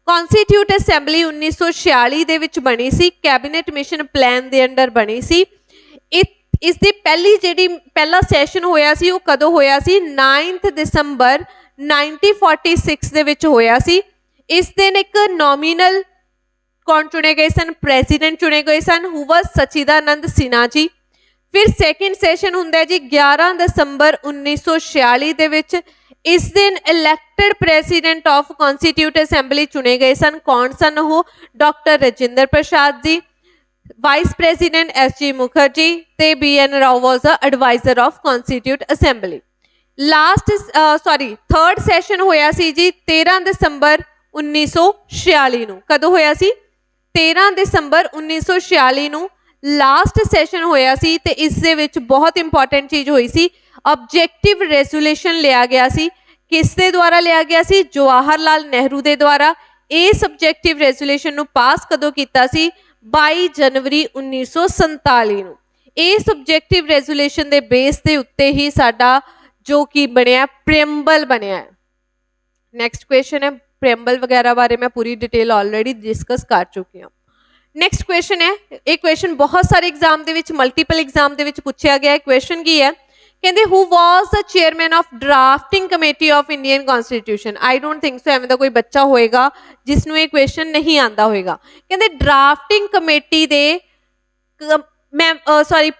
S1: ਕਨਸਟੀਟਿਊਟ ਅਸੈਂਬਲੀ 1946 ਦੇ ਵਿੱਚ ਬਣੀ ਸੀ, ਕੈਬਨਿਟ ਮਿਸ਼ਨ ਪਲਾਨ ਦੇ ਅੰਡਰ ਬਣੀ ਸੀ। ਇਸ ਦੀ ਪਹਿਲਾ ਸੈਸ਼ਨ ਹੋਇਆ ਸੀ ਉਹ ਕਦੋਂ ਹੋਇਆ ਸੀ? 9 ਦਸੰਬਰ 1946 ਦੇ ਵਿੱਚ ਹੋਇਆ ਸੀ। ਇਸ ਦਿਨ ਇੱਕ ਨੋਮੀਨਲ ਕੌਣ ਚੁਣੇ ਗਏ ਸਨ? ਪ੍ਰੈਜ਼ੀਡੈਂਟ ਚੁਣੇ ਗਏ ਸਨ, ਹੂ ਵਾਸ ਸਚਿਦਾਨੰਦ ਸਿਨਹਾ ਜੀ। ਫਿਰ ਸੈਕਿੰਡ ਸੈਸ਼ਨ ਹੁੰਦਾ ਹੈ ਜੀ 11 ਦਸੰਬਰ 1946 ਦੇ ਵਿੱਚ। ਇਸ ਦਿਨ elected president of constitute assembly ਚੁਣੇ ਗਏ ਸਨ। ਕੌਣ ਸਨ ਉਹ? Doctor Rajinder Prasad ji. Vice president S G. Mukherjee ਤੇ B N. Rao was the adviser of constitute assembly. Third session ਹੋਇਆ ਸੀ ਜੀ 13 ਦਸੰਬਰ 1946 ਨੂੰ। ਕਦੋਂ ਹੋਇਆ ਸੀ? 13 ਦਸੰਬਰ 1946 ਨੂੰ ਲਾਸਟ ਸੈਸ਼ਨ ਹੋਇਆ ਸੀ ਤੇ ਇਸ ਦੇ ਵਿੱਚ ਬਹੁਤ ਇੰਪੋਰਟੈਂਟ ਚੀਜ਼ ਹੋਈ ਸੀ, ਆਬਜੈਕਟਿਵ ਰੈਜ਼ੋਲੂਸ਼ਨ ਲਿਆ ਗਿਆ ਸੀ। ਕਿਸ ਦੇ ਦੁਆਰਾ ਲਿਆ ਗਿਆ ਸੀ? ਜਵਾਹਰ ਲਾਲ ਨਹਿਰੂ ਦੇ ਦੁਆਰਾ। ਇਸ ਆਬਜੈਕਟਿਵ ਰੈਜ਼ੋਲੂਸ਼ਨ ਨੂੰ ਪਾਸ ਕਦੋਂ ਕੀਤਾ ਸੀ? 22 ਜਨਵਰੀ 1947 ਨੂੰ। ਇਸ ਆਬਜੈਕਟਿਵ ਰੈਜ਼ੋਲੂਸ਼ਨ ਦੇ ਬੇਸ ਦੇ ਉੱਤੇ ਹੀ ਸਾਡਾ ਜੋ ਕੀ ਬਣਿਆ, ਪ੍ਰੀਐਮਬਲ ਬਣਿਆ ਹੈ। ਨੈਕਸਟ ਕੁਐਸਚਨ ਹੈ, ਪ੍ਰੀਐਮਬਲ ਵਗੈਰਾ ਬਾਰੇ ਮੈਂ ਪੂਰੀ ਡਿਟੇਲ ਆਲਰੇਡੀ ਡਿਸਕਸ ਕਰ ਚੁੱਕੀ ਹਾਂ। ਨੈਕਸਟ ਕੁਐਸਚਨ ਹੈ, ਇਹ ਕੁਐਸਚਨ ਬਹੁਤ ਸਾਰੇ ਐਗਜ਼ਾਮ ਦੇ ਵਿੱਚ, ਮਲਟੀਪਲ ਐਗਜ਼ਾਮ ਦੇ ਵਿੱਚ ਪੁੱਛਿਆ ਗਿਆ ਹੈ। ਕੁਐਸਚਨ ਕੀ ਹੈ? ਕਹਿੰਦੇ who was the chairman of drafting committee of Indian constitution. I don't think so ਐਵੇਂ ਦਾ ਕੋਈ ਬੱਚਾ ਹੋਏਗਾ ਜਿਸ ਨੂੰ ਇਹ ਕੁਐਸਚਨ ਨਹੀਂ ਆਂਦਾ ਹੋਏਗਾ। ਕਹਿੰਦੇ ਡਰਾਫਟਿੰਗ ਕਮੇਟੀ ਦੇ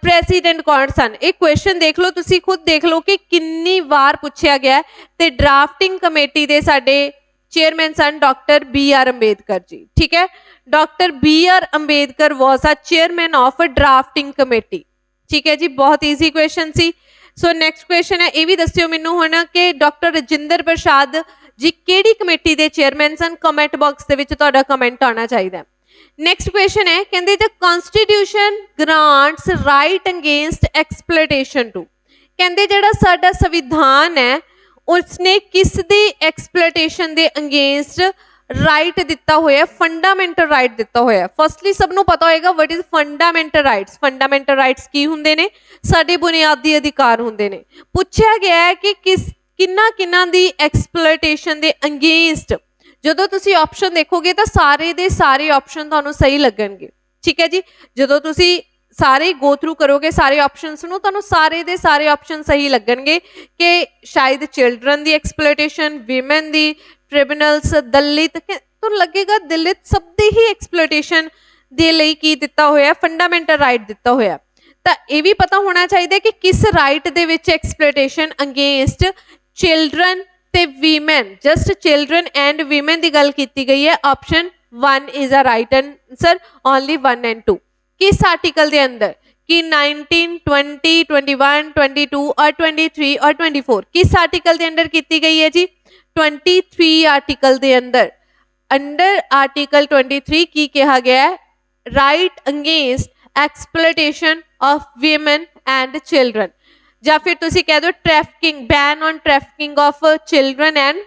S1: ਪ੍ਰੈਜ਼ੀਡੈਂਟ ਕੌਣ ਸਨ? ਇਹ ਕੁਐਸਚਨ ਦੇਖ ਲਓ, ਤੁਸੀਂ ਖੁਦ ਦੇਖ ਲਓ ਕਿ ਕਿੰਨੀ ਵਾਰ ਪੁੱਛਿਆ ਗਿਆ। ਤੇ ਡਰਾਫਟਿੰਗ ਕਮੇਟੀ ਦੇ ਸਾਡੇ ਚੇਅਰਮੈਨ ਸਨ ਡਾਕਟਰ B.R. ਅੰਬੇਦਕਰ ਜੀ। ਠੀਕ ਹੈ, doctor B.R. Ambedkar was a chairman of drafting committee. ਠੀਕ ਹੈ ਜੀ, ਬਹੁਤ ਈਜ਼ੀ ਕੁਐਸਚਨ ਸੀ। ਸੋ ਨੈਕਸਟ ਕੁਐਸਚਨ ਹੈ, ਇਹ ਵੀ ਦੱਸਿਓ ਮੈਨੂੰ ਹੁਣ ਕਿ ਡਾਕਟਰ ਰਜਿੰਦਰ ਪ੍ਰਸਾਦ ਜੀ ਕਿਹੜੀ ਕਮੇਟੀ ਦੇ ਚੇਅਰਮੈਨ ਸਨ? ਕਮੈਂਟ ਬਾਕਸ ਦੇ ਵਿੱਚ ਤੁਹਾਡਾ ਕਮੈਂਟ ਆਉਣਾ ਚਾਹੀਦਾ। ਨੈਕਸਟ ਕੁਐਸਚਨ ਹੈ, ਕਹਿੰਦੇ the constitution grants right against exploitation to. ਕਹਿੰਦੇ ਜਿਹੜਾ ਸਾਡਾ ਸੰਵਿਧਾਨ ਹੈ ਉਸਨੇ ਕਿਸ ਦੀ ਐਕਸਪਲੋਇਟੇਸ਼ਨ ਦੇ ਅਗੇਂਸਟ ਰਾਈਟ ਦਿੱਤਾ ਹੋਇਆ, ਫੰਡਾਮੈਂਟਲ ਰਾਈਟ ਦਿੱਤਾ ਹੋਇਆ। ਫਸਟਲੀ ਸਭ ਨੂੰ ਪਤਾ ਹੋਏਗਾ what is fundamental rights. Fundamental rights ਕੀ ਹੁੰਦੇ ਨੇ? ਸਾਡੇ ਬੁਨਿਆਦੀ ਅਧਿਕਾਰ ਹੁੰਦੇ ਨੇ। ਪੁੱਛਿਆ ਗਿਆ ਹੈ ਕਿ ਕਿੰਨਾ ਦੀ ਐਕਸਪਲੋਇਟੇਸ਼ਨ ਦੇ ਅਗੇਂਸਟ। ਜਦੋਂ ਤੁਸੀਂ ਆਪਸ਼ਨ ਦੇਖੋਗੇ ਤਾਂ ਸਾਰੇ ਦੇ ਸਾਰੇ ਆਪਸ਼ਨ ਤੁਹਾਨੂੰ ਸਹੀ ਲੱਗਣਗੇ, ਠੀਕ ਹੈ ਜੀ। ਜਦੋਂ ਤੁਸੀਂ ਸਾਰੇ ਗੋ ਥਰੂ ਕਰੋਗੇ ਸਾਰੇ ਆਪਸ਼ਨਸ ਨੂੰ, ਤੁਹਾਨੂੰ ਸਾਰੇ ਦੇ ਸਾਰੇ ਆਪਸ਼ਨ ਸਹੀ ਲੱਗਣਗੇ ਕਿ ਸ਼ਾਇਦ ਚਿਲਡਰਨ ਦੀ ਐਕਸਪਲੋਇਟੇਸ਼ਨ, ਵਿਮਨ ਦੀ, ਟ੍ਰਿਬਿਊਨਲਸ, ਦਲਿਤ, ਤੁਹਾਨੂੰ ਲੱਗੇਗਾ ਦਲਿਤ ਸਭ ਦੀ ਹੀ ਐਕਸਪਲੋਇਟੇਸ਼ਨ ਦੇ ਲਈ ਕੀ ਦਿੱਤਾ ਹੋਇਆ? ਫੰਡਾਮੈਂਟਲ ਰਾਈਟ ਦਿੱਤਾ ਹੋਇਆ। ਤਾਂ ਇਹ ਵੀ ਪਤਾ ਹੋਣਾ ਚਾਹੀਦਾ ਕਿ ਕਿਸ ਰਾਈਟ ਦੇ ਵਿੱਚ ਐਕਸਪਲੋਇਟੇਸ਼ਨ ਅਗੇਂਸਟ ਚਿਲਡਰਨ ਤੇ women, just children and women ਦੀ ਗੱਲ ਕੀਤੀ ਗਈ ਹੈ। Option 1 is a right answer, only 1 and 2। किस आर्टिकल के अंदर? कि 19, 20, 21, 22 और 23 और 24 किस आर्टिकल के अंदर की गई है जी? 23 आर्टिकल के अंदर आर्टिकल 23 की कहा गया है? Right against exploitation of women and children, या फिर तुसी कह दो trafficking, ban on trafficking of children and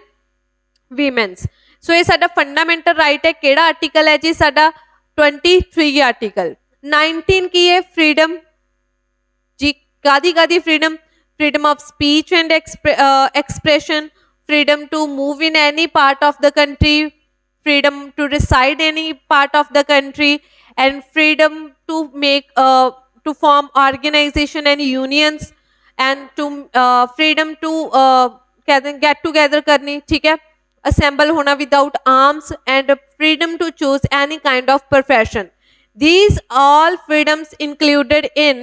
S1: women's. So ये साडा फंडामेंटल राइट है। केड़ा आर्टिकल है जी? साडा 23 आर्टिकल। 19 की है फ्रीडम जी, कादी freedom? Freedom of speech and expression, freedom to move in any part of the country, freedom to reside any part of the country, and freedom to make to form organisation and unions, and to freedom to get together करनी, ठीक है, assemble होना without arms, and freedom to choose any kind of profession. These all freedoms included in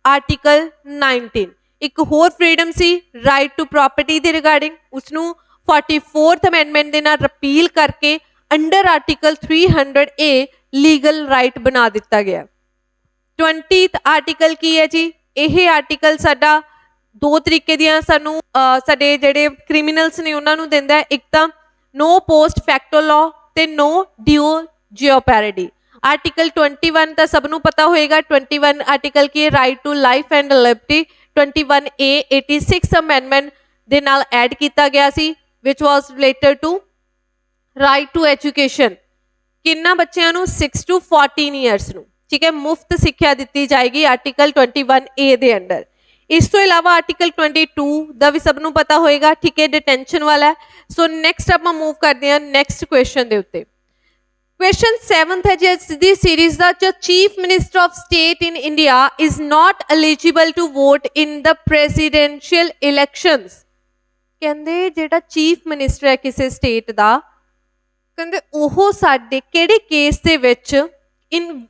S1: Article 19। एक होर freedom सी right to property they regarding, उसनू 44th amendment दे नाल repeal करके under article 300A legal right बना दिता गया। 20th आर्टिकल की है जी? यह आर्टिकल साडा दो तरीके दियां सानू साडे जेडे क्रिमिनल्स ने उन्हां नू दिंदा है। एक तां नो पोस्ट फैक्टो लॉ ते नो ड्यू जियोपैरिडी। आर्टिकल 21 तो सबनों पता होएगा। 21 आर्टिकल की right to life and liberty. 21A 86 amendment दे नाल ऐड किया गया सी, which was related to right to education. किन्ना बच्चों नू 6 to 14 ईयर्स नू, ठीक है, मुफ्त सिक्ख्या दी जाएगी आर्टिकल 21A दे अंडर। इस तो इलावा आर्टिकल 22 का भी सबनों पता होएगा, ठीक है, डिटेंशन वाला है। सो नैक्सट आप मूव करते हैं नैक्सट क्वेश्चन के उत्ते। क्वेश्चन 7th है जी सीरीज का, जो chief minister of state in India is not eligible to vote in the presidential elections. कहंदे जेड़ा चीफ मिनिस्टर है किसी स्टेट का, कहंदे ओह साडे किहड़े case they which in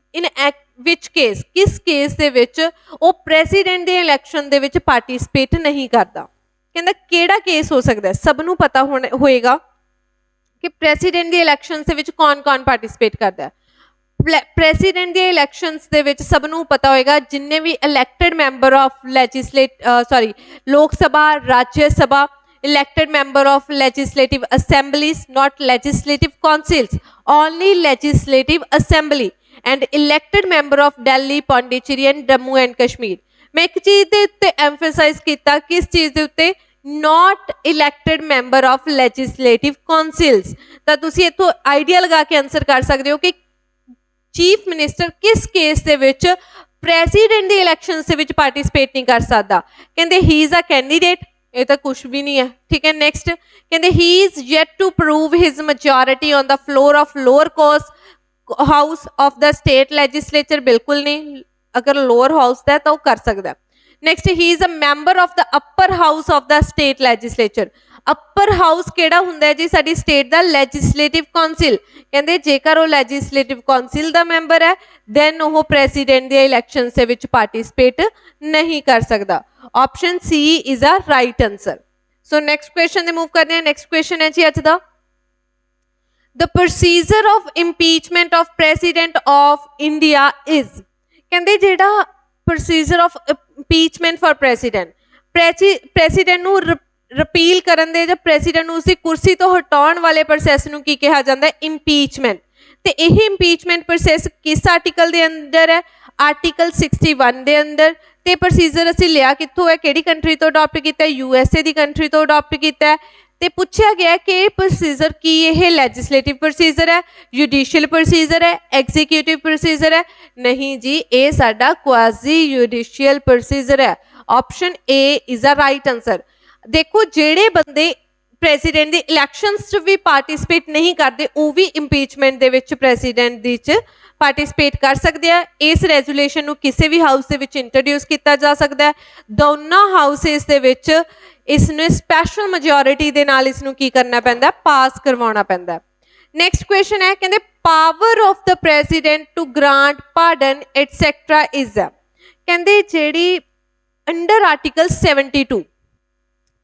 S1: which case, किस केस दे विच ओ प्रेसिडेंट दे इलैक्शन दे विच पार्टिसिपेट नहीं करता। कहंदा किहड़ा केस हो सकता है? सबनों पता होएगा कि प्रेसिडेंट दी इलैक्शंस दे विच कौन कौन पार्टिसिपेट करता है। प्रेसिडेंट दी इलैक्शंस दे विच सबनों पता होएगा जिन्ने भी इलैक्टेड मैंबर ऑफ लोक सभा, राज्य सभा, elected member of legislative assemblies, not legislative councils, only legislative assembly, and elected member of Delhi, Pondicherry and Jammu and Kashmir. मैं एक चीज़ दे उत्ते एम्फेसाइज किया, किस चीज़ दे उत्ते? Not elected member of legislative councils. तो तुसी इत्थों आइडिया लगा के आंसर कर सकते हो कि चीफ मिनिस्टर किस केस दे विच प्रेसिडेंट दी इलैक्शंस दे विच पार्टिसिपेट नहीं कर सकता। कहंदे ही इज अ कैंडीडेट, ये तो कुछ भी नहीं है, ठीक है। नेक्स्ट कहंदे he is yet to prove his majority on the floor of lower house of the state legislature, बिल्कुल नहीं, अगर लोअर हाउस का है तो कर सकता है। Next he is a member of the upper house of the state legislature. Upper house केड़ा हुंदा है जी? साडी स्टेट दा लेजिस्लेटिव काउंसिल। कहंदे जेकर वो लेजिस्लेटिव काउंसिल दा मैंबर है दैन वो प्रेसिडेंट दे इलैक्शन दे विच पार्टिसिपेट नहीं कर सकता। Option C is a right answer. So next question दे मूव करते हैं। नैक्सट क्वेश्चन है जी अज दा, the procedure of impeachment of president of India is. कहंदे जेड़ा procedure of impeachment for president नू रिपील करन दे, जब प्रेसिडेंट नू उसकी कुर्सी तो हटाउण वाले प्रोसैस नू की कहा जाता है? इंपीचमेंट। तो यही इंपीचमेंट प्रोसैस किस आर्टिकल के अंदर है? आर्टिकल 61 के अंदर। तो प्रोसीजर असीं लिया कित्थों है, किहड़ी कंट्री तो अडॉप्ट किया? USA की कंट्री तो अडॉप्ट किया है। ਤੇ ਪੁੱਛਿਆ ਗਿਆ ਕਿ ਪ੍ਰੋਸੀਜਰ ਕੀ ਇਹ ਲੈਜਿਸਲੇਟਿਵ ਪ੍ਰੋਸੀਜਰ ਹੈ, ਜੁਡੀਸ਼ੀਅਲ ਪ੍ਰੋਸੀਜਰ ਹੈ, ਐਗਜ਼ੀਕਿਊਟਿਵ ਪ੍ਰੋਸੀਜਰ ਹੈ? ਨਹੀਂ ਜੀ, ਇਹ ਸਾਡਾ ਕੁਆਜ਼ੀ ਜੁਡੀਸ਼ੀਅਲ ਪ੍ਰੋਸੀਜਰ ਹੈ। Option A is a right answer. ਦੇਖੋ ਜਿਹੜੇ ਬੰਦੇ ਪ੍ਰੈਜ਼ੀਡੈਂਟ ਦੀ ਇਲੈਕਸ਼ਨਸ 'ਚ ਵੀ ਪਾਰਟਿਸਿਪੇਟ ਨਹੀਂ ਕਰਦੇ ਉਹ ਵੀ ਇੰਪੀਚਮੈਂਟ ਦੇ ਵਿੱਚ ਪ੍ਰੈਜ਼ੀਡੈਂਟ ਦੀ 'ਚ ਪਾਰਟਿਸਿਪੇਟ ਕਰ ਸਕਦੇ ਆ। ਇਸ ਰੈਜ਼ੋਲੂਸ਼ਨ ਨੂੰ ਕਿਸੇ ਵੀ ਹਾਊਸ ਦੇ ਵਿੱਚ ਇੰਟਰੋਡਿਊਸ ਕੀਤਾ ਜਾ ਸਕਦਾ ਹੈ। ਦੋਨਾਂ ਹਾਊਸਿਸ ਦੇ ਵਿੱਚ ਇਸ ਨੂੰ ਸਪੈਸ਼ਲ ਮੈਜੋਰਿਟੀ ਦੇ ਨਾਲ ਇਸ ਨੂੰ ਕੀ ਕਰਨਾ ਪੈਂਦਾ, ਪਾਸ ਕਰਵਾਉਣਾ ਪੈਂਦਾ। ਨੈਕਸਟ ਕੁਐਸਚਨ ਹੈ, ਕਹਿੰਦੇ power of the president to grant pardon etcetera is ਆ। ਕਹਿੰਦੇ ਜਿਹੜੀ ਅੰਡਰ ਆਰਟੀਕਲ 72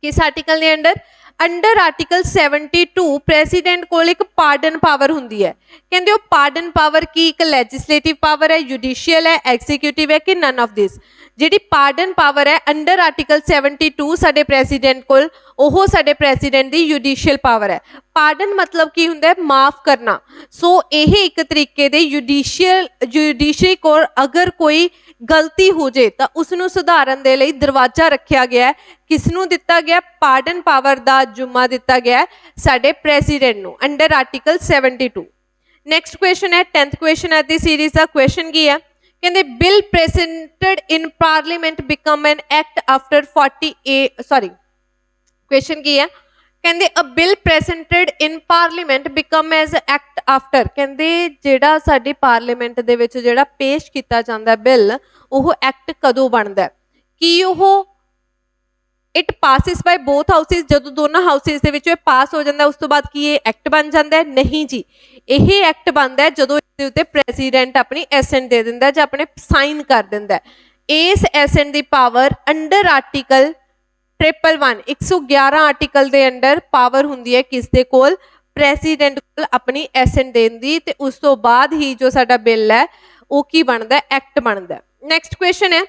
S1: ਕਿਸ ਆਰਟੀਕਲ ਦੇ ਅੰਡਰ ਆਰਟੀਕਲ 72 ਪ੍ਰੈਜ਼ੀਡੈਂਟ ਕੋਲ ਇੱਕ ਪਾਰਡਨ ਪਾਵਰ ਹੁੰਦੀ ਹੈ। ਕਹਿੰਦੇ ਉਹ ਪਾਰਡਨ ਪਾਵਰ ਕੀ ਇੱਕ ਲੈਜਿਸਲੇਟਿਵ ਪਾਵਰ ਹੈ, ਜੁਡੀਸ਼ੀਅਲ ਹੈ, ਐਗਜ਼ੀਕਿਊਟਿਵ ਹੈ ਕਿ ਨਨ ਆਫ ਦਿਸ? ਜਿਹੜੀ ਪਾਰਡਨ ਪਾਵਰ ਹੈ ਅੰਡਰ ਆਰਟੀਕਲ 72 ਸਾਡੇ ਪ੍ਰੈਜ਼ੀਡੈਂਟ ਕੋਲ, ਉਹ ਸਾਡੇ ਪ੍ਰੈਜ਼ੀਡੈਂਟ ਦੀ ਜੁਡੀਸ਼ੀਅਲ ਪਾਵਰ ਹੈ। ਪਾਰਡਨ ਮਤਲਬ ਕੀ ਹੁੰਦਾ ਹੈ, ਮਾਫ ਕਰਨਾ। ਸੋ ਇਹ ਇੱਕ ਤਰੀਕੇ ਦੇ ਜੁਡੀਸ਼ਰੀ ਕੋਲ ਅਗਰ ਕੋਈ ਗਲਤੀ ਹੋ ਜੇ ਤਾਂ ਉਸ ਨੂੰ ਸੁਧਾਰਨ ਦੇ ਲਈ ਦਰਵਾਜ਼ਾ ਰੱਖਿਆ ਗਿਆ ਹੈ। ਕਿਸ ਨੂੰ ਦਿੱਤਾ ਗਿਆ? ਪਾਰਡਨ ਪਾਵਰ ਦਾ ਜੁਮਾ ਦਿੱਤਾ ਗਿਆ ਸਾਡੇ ਪ੍ਰੈਜ਼ੀਡੈਂਟ ਨੂੰ ਅੰਡਰ ਆਰਟੀਕਲ 72। ਨੈਕਸਟ ਕੁਐਸਚਨ ਹੈ 10th ਕੁਐਸਚਨ ਹੈ ਦੀ ਸੀਰੀਜ਼ ਦਾ। ਕੁਐਸਚਨ ਕੀ ਹੈ? ਕਹਿੰਦੇ bill presented in parliament become an act after 48 sorry question ਕੀ ਹੈ? ਕਹਿੰਦੇ a bill presented in parliament become as act after. ਕਹਿੰਦੇ ਜਿਹੜਾ ਸਾਡੀ ਪਾਰਲੀਮੈਂਟ ਦੇ ਵਿੱਚ ਜਿਹੜਾ ਪੇਸ਼ ਕੀਤਾ ਜਾਂਦਾ ਬਿੱਲ ਉਹ ਐਕਟ ਕਦੋਂ ਬਣਦਾ? ਕੀ ਉਹ it passes by both houses, ਜਦੋਂ ਦੋਨਾਂ ਹਾਊਸਿਸ ਦੇ ਵਿੱਚ ਇਹ ਪਾਸ ਹੋ ਜਾਂਦਾ ਉਸ ਤੋਂ ਬਾਅਦ ਕੀ ਇਹ ਐਕਟ ਬਣ ਜਾਂਦਾ ਹੈ? ਨਹੀਂ ਜੀ, ਇਹ ਐਕਟ ਬਣਦਾ ਹੈ ਜਦੋਂ ਇਹਦੇ ਉੱਤੇ ਪ੍ਰੈਜ਼ੀਡੈਂਟ ਆਪਣੀ ਐਸੈਂਟ ਦੇ ਦਿੰਦਾ ਜਾਂ ਆਪਣੇ ਸਾਈਨ ਕਰ ਦਿੰਦਾ। ਇਸ ਐਸੈਂਟ ਦੀ ਪਾਵਰ ਅੰਡਰ ਆਰਟੀਕਲ 111 ਆਰਟੀਕਲ ਦੇ ਅੰਡਰ ਪਾਵਰ ਹੁੰਦੀ ਹੈ ਕਿਸ ਦੇ ਕੋਲ? ਪ੍ਰੈਜ਼ੀਡੈਂਟ ਕੋਲ ਆਪਣੀ ਐਸੈਂਟ ਦੇਣ ਦੀ, ਤੇ ਉਸ ਤੋਂ ਬਾਅਦ ਹੀ ਜੋ ਸਾਡਾ ਬਿੱਲ ਹੈ ਉਹ ਕੀ ਬਣਦਾ? ਐਕਟ ਬਣਦਾ। ਨੈਕਸਟ ਕੁਐਸਚਨ ਹੈ,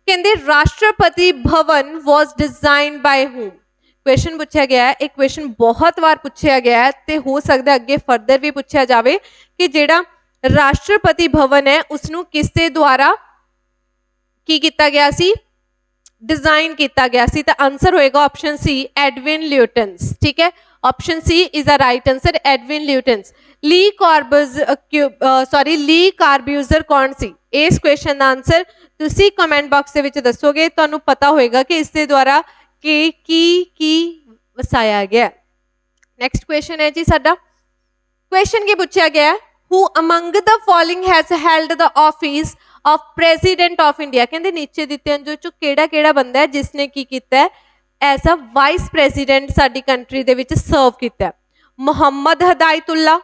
S1: ਕਹਿੰਦੇ ਰਾਸ਼ਟਰਪਤੀ ਭਵਨ ਵਾਸ ਡਿਜ਼ਾਈਨਡ ਬਾਈ ਹੂਮ। ਕੁਐਸਚਨ ਪੁੱਛਿਆ ਗਿਆ ਹੈ, ਇਹ ਕੁਐਸਚਨ ਬਹੁਤ ਵਾਰ ਪੁੱਛਿਆ ਗਿਆ ਹੈ ਤੇ ਹੋ ਸਕਦਾ ਅੱਗੇ ਫਰਦਰ ਵੀ ਪੁੱਛਿਆ ਜਾਵੇ ਕਿ ਜਿਹੜਾ ਰਾਸ਼ਟਰਪਤੀ ਭਵਨ ਹੈ ਉਸ ਨੂੰ ਕਿਸ ਦੇ ਦੁਆਰਾ ਕੀ ਕੀਤਾ ਗਿਆ ਸੀ? डिजाइन किया गया सी। तो आंसर होएगा ऑप्शन सी एडविन ल्यूटेंस। ठीक है, option C is the right answer, Edwin Lutyens. Le Corbusier कौन सी? इस क्वेश्चन का आंसर तुसी कमेंट बॉक्स के विच दसोगे, तुहानू पता होएगा कि इसके द्वारा की वसाया गया। नेक्स्ट क्वेश्चन है जी साडा, क्वेश्चन की पूछा गया है, who among the following has held the office of president of India. कहते नीचे दिते जो चो केड़ा बंदा है जिसने की किया है एज अ वाइस प्रेसिडेंट साडी कंट्री दे विच सर्व किया? मुहम्मद हदायतुल्ला,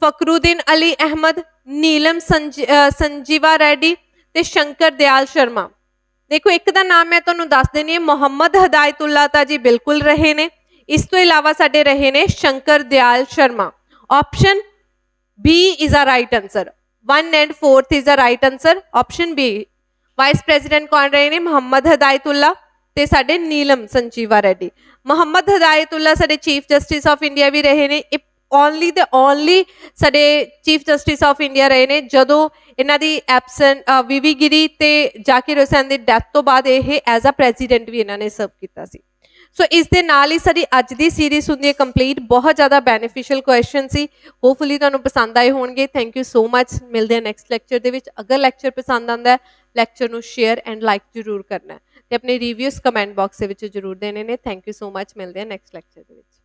S1: फखरुद्दीन अली अहमद, नीलम संजीवा रेड्डी ते शंकर दयाल शर्मा। देखो एक दा नाम मैं तुहानू दस देनी है, मुहम्मद हदायतुल्ला तां जी बिल्कुल रहे ने, इस तो इलावा साडे रहे ने Shankar Dayal Sharma. Option B is a right answer, 1 and 4th is the right answer, option B. Vice president कौन रहे ने? मुहम्मद हदायतुल्ला ते साडे नीलम संजीवा रेड्डी। मुहम्मद हदायतुल्ला साडे चीफ जस्टिस ऑफ इंडिया भी रहे ने, ओनली साडे चीफ जस्टिस ऑफ इंडिया रहे ने जदों इन्हां दी एब्सेंट वीवी गिरी ते जाकिर हुसैन दी डेथ तो बाद ये एज अ प्रेसिडेंट भी इन्हां ने सर्व किया सी। सो इस दे नाल ही साडी अज दी सीरीज़ हुंदी है कंप्लीट। बहुत ज़्यादा बेनीफिशियल क्वेश्चन सी, होपफुली तुहानू पसंद आए होणगे। थैंक यू सो मच, मिलते हैं नैक्सट लैक्चर दे विच। अगर लैक्चर पसंद आंदा है लैक्चर नू शेयर एंड लाइक जरूर करना है ते अपने रिव्यूज़ कमेंट बॉक्स दे विच जरूर देने ने। थैंक यू सो मच, मिलते हैं नैक्सट लैक्चर दे विच।